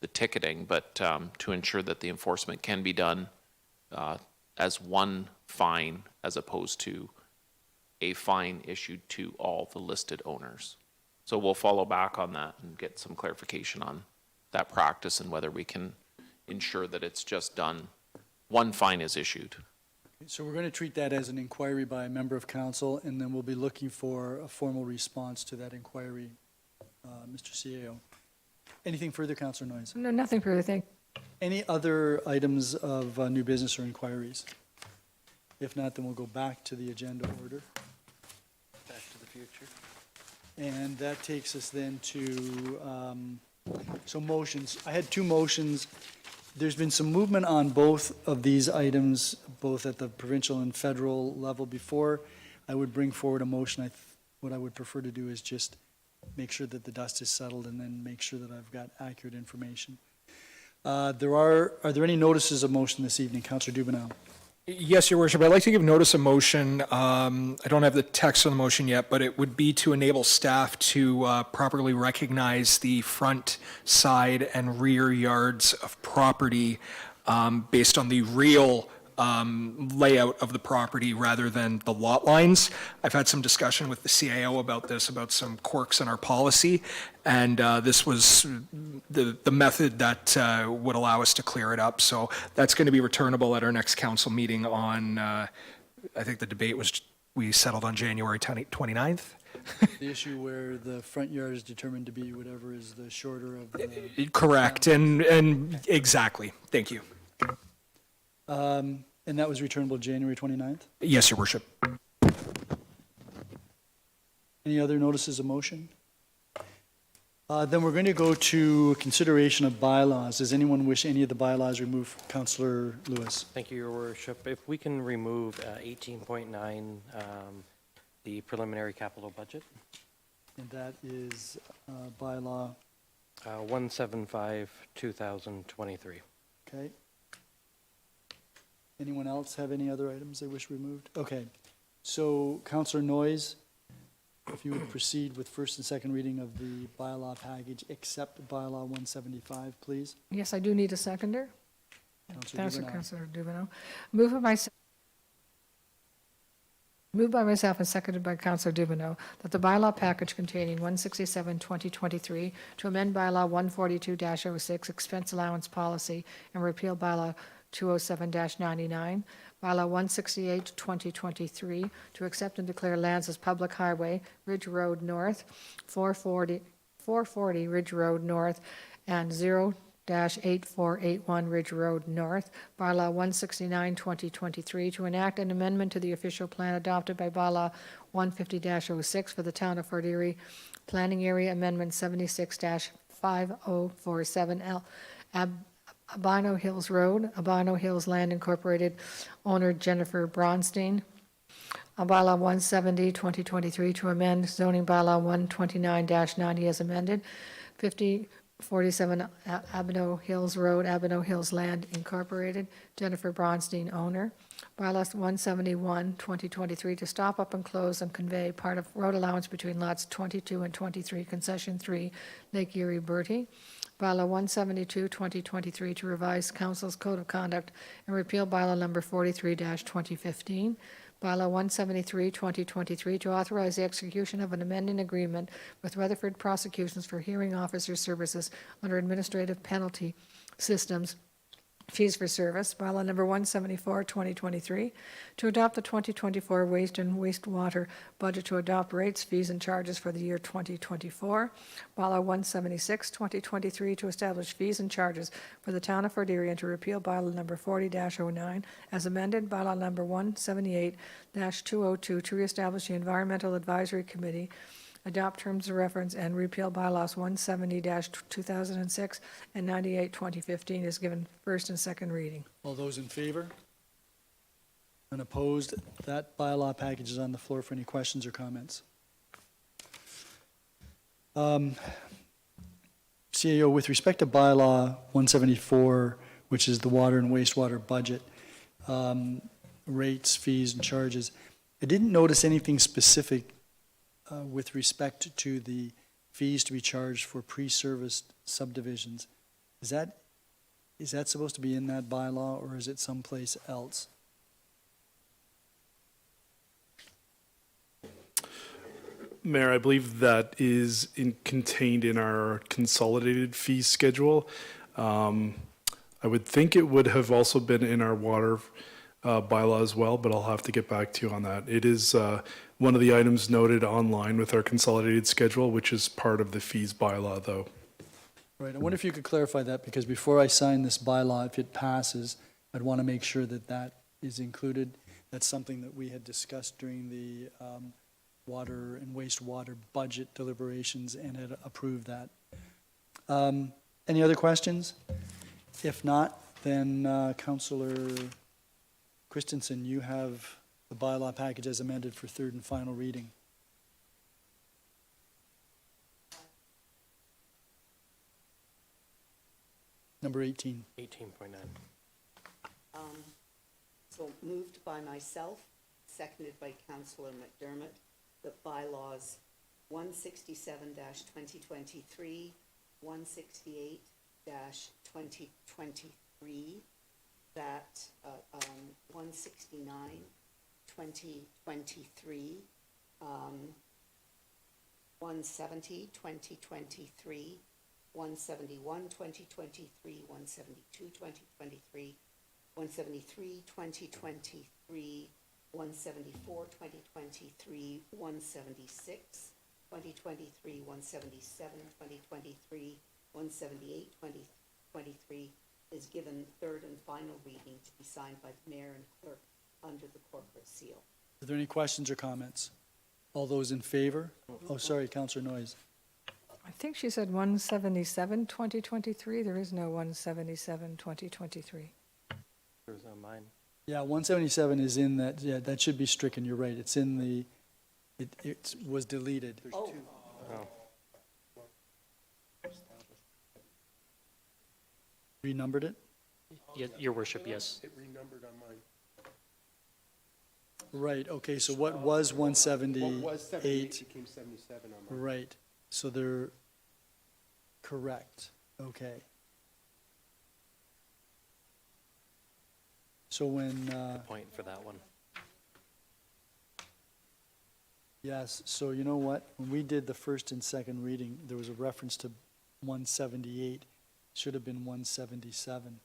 the ticketing, but to ensure that the enforcement can be done as one fine as opposed to a fine issued to all the listed owners. So we'll follow back on that and get some clarification on that practice and whether we can ensure that it's just done, one fine is issued. So we're going to treat that as an inquiry by a member of council, and then we'll be looking for a formal response to that inquiry, Mr. CAO. Anything further, Councillor Noyes? No, nothing further, thank. Any other items of new business or inquiries? If not, then we'll go back to the agenda order. Back to the future. And that takes us then to, so motions. I had 2 motions. There's been some movement on both of these items, both at the provincial and federal level. Before I would bring forward a motion, what I would prefer to do is just make sure that the dust is settled and then make sure that I've got accurate information. Are there any notices of motion this evening? Councillor Dubanow. Yes, Your Worship. I'd like to give notice of motion. I don't have the text on the motion yet, but it would be to enable staff to properly recognize the front, side, and rear yards of property based on the real layout of the property rather than the lot lines. I've had some discussion with the CAO about this, about some quirks in our policy, and this was the method that would allow us to clear it up. So that's going to be returnable at our next council meeting on, I think the debate was, we settled on January 29th. The issue where the front yard is determined to be whatever is the shorter of the. Correct, and exactly. Thank you. And that was returnable January 29th? Yes, Your Worship. Any other notices of motion? Then we're going to go to consideration of bylaws. Does anyone wish any of the bylaws removed? Councillor Lewis. Thank you, Your Worship. If we can remove 18.9, the preliminary capital budget, And that is bylaw, 175, 2023. okay? Anyone else have any other items they wish removed? Okay, so Councillor Noyes, if you would proceed with first and second reading of the bylaw package, except bylaw 175, please. Yes, I do need a seconder. Councillor Dubanow. Councillor Dubanow. Moved by myself and seconded by Councillor Dubanow that the bylaw package containing 167-2023 to amend bylaw 142-06 expense allowance policy and repeal bylaw 207-99, bylaw 168-2023 to accept and declare lands as public highway, Ridge Road North, 440 Ridge Road North, and 0-8481 Ridge Road North, bylaw 169-2023 to enact an amendment to the official plan adopted by bylaw 150-06 for the town of Fort Erie, planning area amendment 76-5047L, Dubanow Hills Road, Dubanow Hills Land Incorporated, owner Jennifer Bronstein. Bylaw 170-2023 to amend zoning bylaw 129-90 as amended. 5047 Dubanow Hills Road, Dubanow Hills Land Incorporated, Jennifer Bronstein, owner. Bylaw 171-2023 to stop up and close and convey part of road allowance between lots 22 and 23, concession 3, Lake Erie, Bertie. Bylaw 172-2023 to revise council's code of conduct and repeal bylaw number 43-2015. Bylaw 173-2023 to authorize the execution of an amending agreement with Rutherford Prosecutions for hearing officer services under administrative penalty systems, fees for service. Bylaw number 174-2023 to adopt the 2024 waste and wastewater budget to adopt rates, fees, and charges for the year 2024. Bylaw 176-2023 to establish fees and charges for the town of Fort Erie and to repeal bylaw number 40-09 as amended. Bylaw number 178-202 to reestablish the Environmental Advisory Committee, adopt terms of reference, and repeal bylaws 170-2006 and 98-2015 is given first and second reading. All those in favor? Unopposed? That bylaw package is on the floor for any questions or comments. CAO, with respect to bylaw 174, which is the water and wastewater budget, rates, fees, and charges, I didn't notice anything specific with respect to the fees to be charged for pre-serviced subdivisions. Is that supposed to be in that bylaw, or is it someplace else? Mayor, I believe that is contained in our consolidated fee schedule. I would think it would have also been in our water bylaw as well, but I'll have to get back to you on that. It is one of the items noted online with our consolidated schedule, which is part of the fees bylaw, though. Right, I wonder if you could clarify that, because before I sign this bylaw, if it passes, I'd want to make sure that that is included. That's something that we had discussed during the water and wastewater budget deliberations and had approved that. Any other questions? If not, then Councillor Christensen, you have the bylaw package as amended for third and final reading. Number 18. 18.9. So So moved by myself, seconded by Councillor McDermott, that bylaws 167-2023, 168-2023, that 169-2023, 170-2023, 171-2023, 172-2023, 173-2023, 174-2023, 176-2023, 177-2023, 178-2023 is given third and final reading to be signed by the mayor and clerk under the corporate seal. Are there any questions or comments? All those in favor? Oh, sorry, Councillor Noyes. I think she said 177, 2023. There is no 177, 2023. There's no mine. Yeah, 177 is in that, yeah, that should be stricken, you're right. It's in the, it was deleted. Oh, Oh. Renumbered it? Your worship, yes. It renumbered on mine. Right, okay, so what was What was 78 178? became 77 on mine. Right, so they're correct, okay. So when, Point for that one. yes, so you know what? When we did the first and second reading, there was a reference to 178, should have been 177.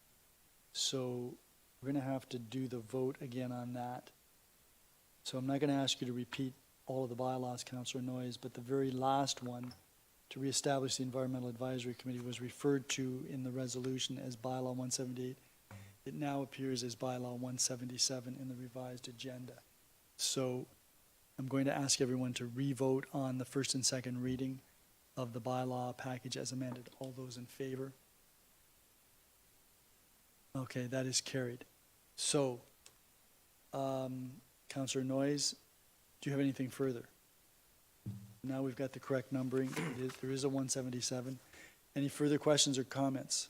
So we're gonna have to do the vote again on that. So I'm not gonna ask you to repeat all of the bylaws, Councillor Noyes, but the very last one, to reestablish the Environmental Advisory Committee, was referred to in the resolution as bylaw 178. It now appears as bylaw 177 in the revised agenda. So I'm going to ask everyone to re-vote on the first and second reading of the bylaw package as amended. All those in favor? Okay, that is carried. So, Councillor Noyes, do you have anything further? Now we've got the correct numbering. There is a 177. Any further questions or comments?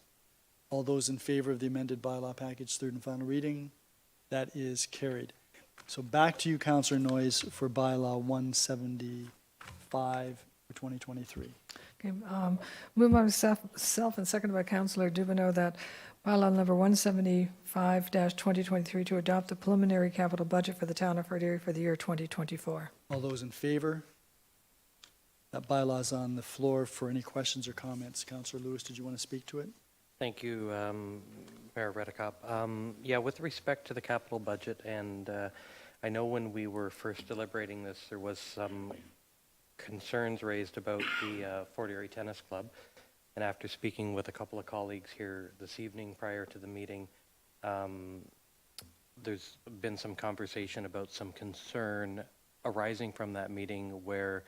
All those in favor of the amended bylaw package, third and final reading? That is carried. So back to you, Councillor Noyes, for bylaw 175 for 2023. Okay, moved by myself and seconded by Councillor Dubanow that bylaw number 175-2023 to adopt the preliminary capital budget for the town of Erie for the year 2024. All those in favor? That bylaw is on the floor for any questions or comments. Councillor Lewis, did you want to speak to it? Thank you, Mayor Redekop. Yeah, with respect to the capital budget, and I know when we were first deliberating this, there was some concerns raised about the Fort Erie Tennis Club. And after speaking with a couple of colleagues here this evening prior to the meeting, there's been some conversation about some concern arising from that meeting where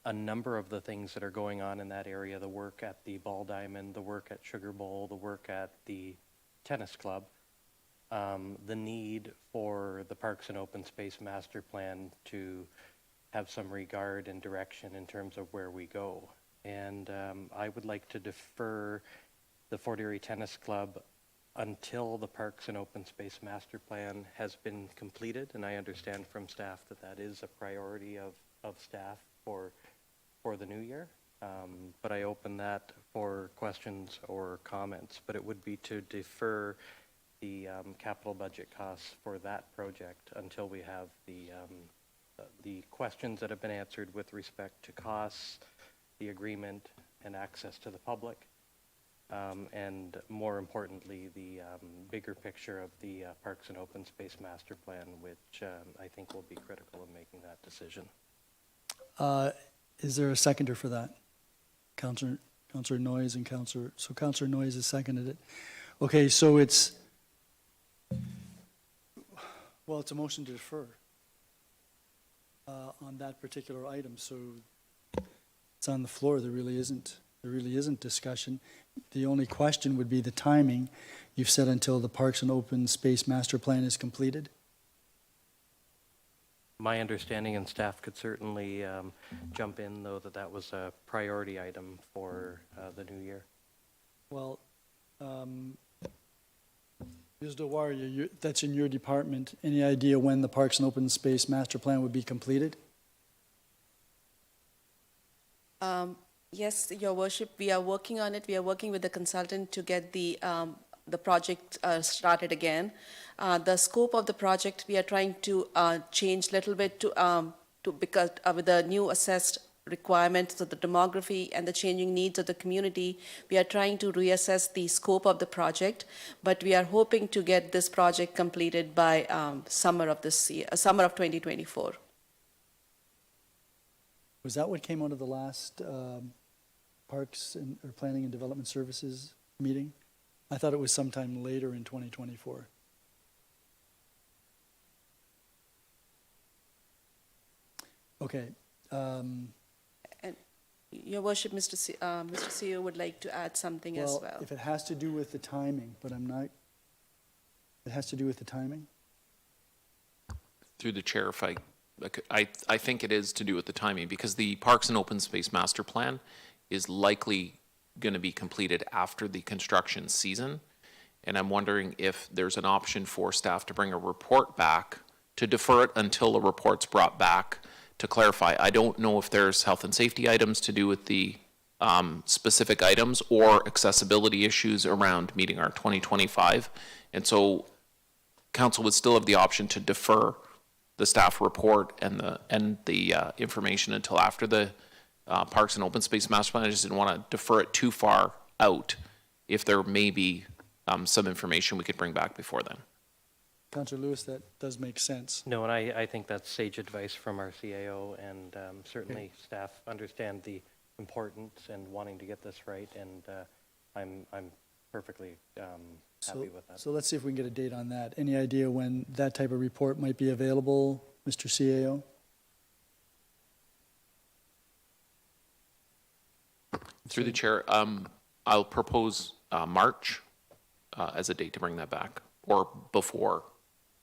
a number of the things that are going on in that area, the work at the Ball Diamond, the work at Sugar Bowl, the work at the tennis club, the need for the Parks and Open Space Master Plan to have some regard and direction in terms of where we go. And I would like to defer the Fort Erie Tennis Club until the Parks and Open Space Master Plan has been completed. And I understand from staff that that is a priority of staff for the new year. But I open that for questions or comments. But it would be to defer the capital budget costs for that project until we have the questions that have been answered with respect to costs, the agreement, and access to the public, and more importantly, the bigger picture of the Parks and Open Space Master Plan, which I think will be critical in making that decision. Is there a seconder for that? Councillor Noyes and Councillor Noyes has seconded it. Okay, so it's a motion to defer on that particular item, so it's on the floor. There really isn't discussion. The only question would be the timing. You've said until the Parks and Open Space Master Plan is completed? My understanding, and staff could certainly jump in, though, that was a priority item for the new year. Well, Ms. Delwaria, that's in your department. Any idea when the Parks and Open Space Master Plan would be completed? Yes, Your Worship, we are working on it. We are working with the consultant to get the project started again. The scope of the project, we are trying to change a little bit to because with the new assessed requirements of the demography and the changing needs of the community, we are trying to reassess the scope of the project, but we are hoping to get this project completed by summer of this year, summer of 2024. Was that what came out of the last Parks or Planning and Development Services meeting? I thought it was sometime later in 2024. Okay. Your Worship, Mr. CEO would like to add something as well. If it has to do with the timing, but I'm not, it has to do with the timing? Through the chair, if I think it is to do with the timing, because the Parks and Open Space Master Plan is likely going to be completed after the construction season. And I'm wondering if there's an option for staff to bring a report back, to defer it until the report's brought back to clarify. I don't know if there's health and safety items to do with the specific items or accessibility issues around meeting our 2025. And so council would still have the option to defer the staff report and the information until after the Parks and Open Space Master Plan. I just didn't want to defer it too far out if there may be some information we could bring back before then. Councillor Lewis, that does make sense. No, and I think that's sage advice from our CAO, and certainly staff understand the importance and wanting to get this right, and I'm perfectly happy with that. So let's see if we can get a date on that. Any idea when that type of report might be available, Mr. CAO? Through the chair, I'll propose March as a date to bring that back, or before,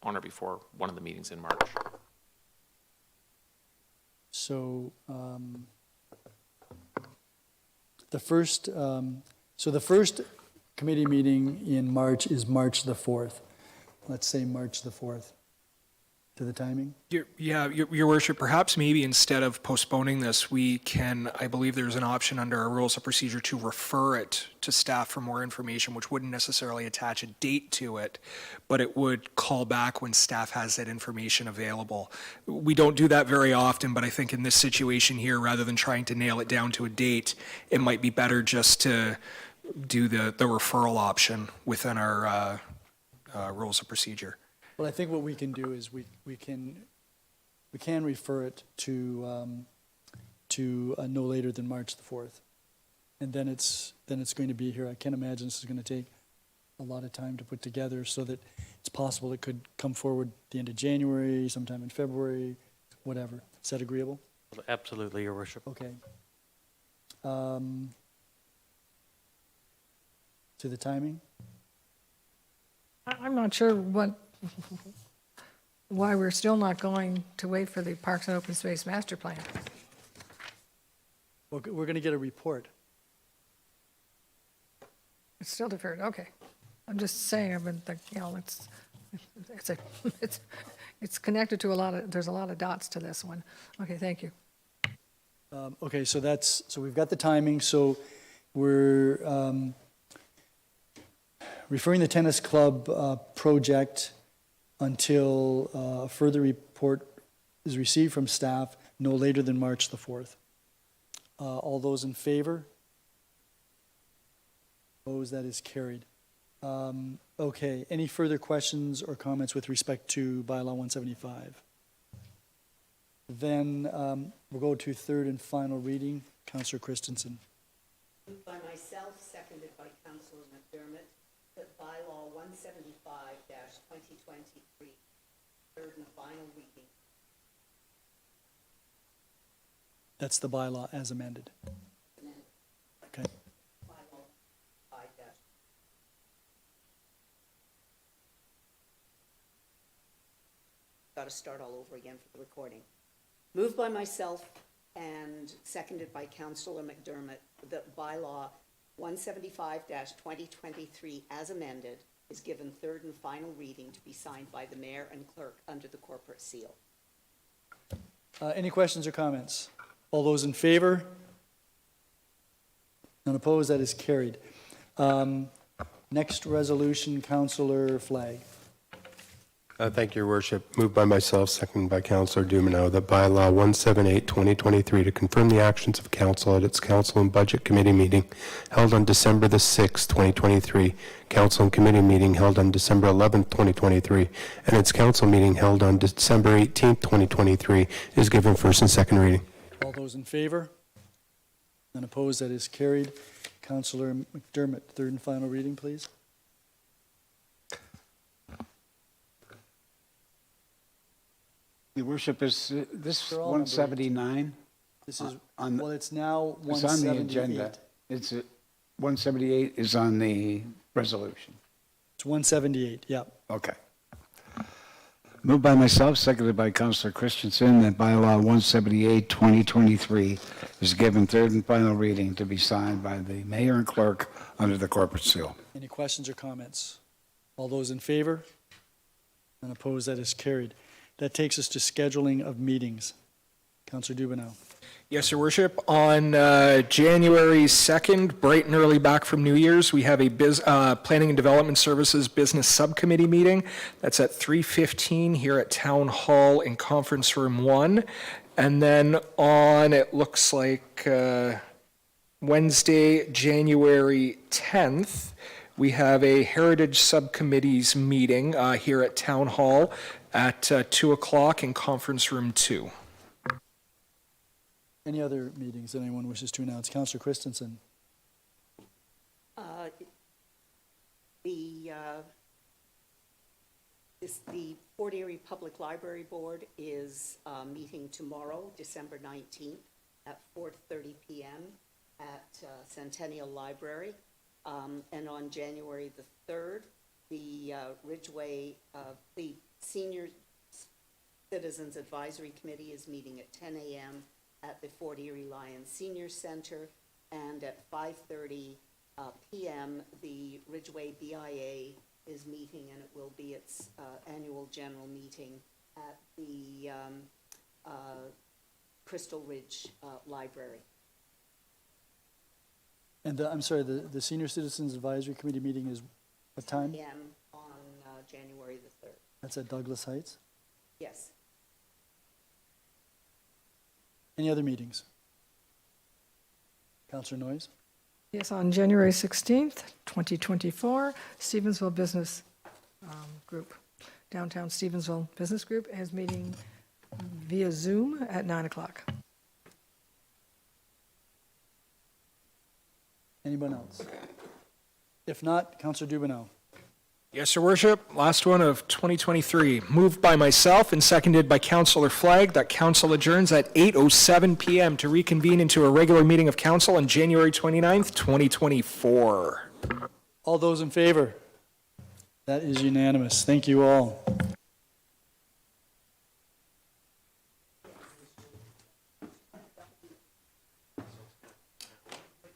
on or before one of the meetings in March. So the first committee meeting in March is March the 4th. Let's say March the 4th. To the timing? Your Worship, perhaps maybe instead of postponing this, we can, I believe there's an option under our rules of procedure to refer it to staff for more information, which wouldn't necessarily attach a date to it, but it would call back when staff has that information available. We don't do that very often, but I think in this situation here, rather than trying to nail it down to a date, it might be better just to do the referral option within our rules of procedure. Well, I think what we can do is we can refer it to no later than March the 4th, and then it's going to be here. I can't imagine this is going to take a lot of time to put together, so that it's possible it could come forward the end of January, sometime in February, whatever. Is that agreeable? Absolutely, Your Worship. Okay. To the timing? I'm not sure why we're still not going to wait for the Parks and Open Space Master Plan. Well, we're going to get a report. It's still deferred, okay. I'm just saying, it's connected to there's a lot of dots to this one. Okay, thank you. Okay, so we've got the timing, so we're referring the tennis club project until a further report is received from staff no later than March the 4th. All those in favor? Opposed, that is carried. Okay, any further questions or comments with respect to bylaw 175? Then we'll go to third and final reading. Councillor Christensen. Moved by myself, seconded by Councillor McDermott, that bylaw 175-2023, third and final reading. That's the bylaw as amended. Okay. Bylaw 5 Got to start all over again for the recording. Moved by myself and seconded by Councillor McDermott that bylaw 175-2023 as amended, is given third and final reading to be signed by the mayor and clerk under the corporate seal. Any questions or comments? All those in favor? None opposed, that is carried. Next resolution, Councillor Flagg. Thank you, Your Worship. Moved by myself, seconded by Councillor Dubanow, that bylaw 178-2023 to confirm the actions of council at its council and budget committee meeting held on December the 6th, 2023, council and committee meeting held on December 11th, 2023, and its council meeting held on December 18th, 2023 is given first and second reading. All those in favor? None opposed, that is carried. Councillor McDermott, third and final reading, please. Your Worship, is this They're all number 179? This is, On- well, it's now It's on the 178. agenda. It's 178 is on the resolution. It's 178, yeah. Okay. Moved by myself, seconded by Councillor Christensen, that bylaw 178-2023 is given third and final reading to be signed by the mayor and clerk under the corporate seal. Any questions or comments? All those in favor? None opposed, that is carried. That takes us to scheduling of meetings. Councillor Dubanow. Yes, Your Worship. On January 2nd, bright and early back from New Year's, we have a Planning and Development Services Business Subcommittee meeting. That's at 3:15 here at Town Hall in Conference Room 1. And then on, it looks like Wednesday, January 10th, we have a Heritage Subcommittees meeting here at Town Hall at 2 o'clock in Conference Room 2. Any other meetings that anyone wishes to announce? Councillor Christensen. The Fort Erie Public Library Board is meeting tomorrow, December 19th, at 4:30 p.m. at Centennial Library. And on January the 3rd, the Ridgeway, the Senior Citizens Advisory Committee is meeting at 10 a.m. at the Fort Erie Lions Senior Center, and at 5:30 p.m., the Ridgeway BIA is meeting, and it will be its annual general meeting at the Crystal Ridge Library. And I'm sorry, the Senior Citizens Advisory Committee meeting is what time? 10 a.m. on January the 3rd. That's at Douglas Heights. Yes. Any other meetings? Councillor Noyes? Yes, on January 16th, 2024, Stevensville Business Group, Downtown Stevensville Business Group is meeting via Zoom at 9 o'clock. Anyone else? If not, Councillor Dubanow. Yes, Your Worship. Last one of 2023. Moved by myself and seconded by Councillor Flagg that council adjourns at 8:07 p.m. to reconvene into a regular meeting of council on January 29th, 2024. All those in favor? That is unanimous. Thank you all.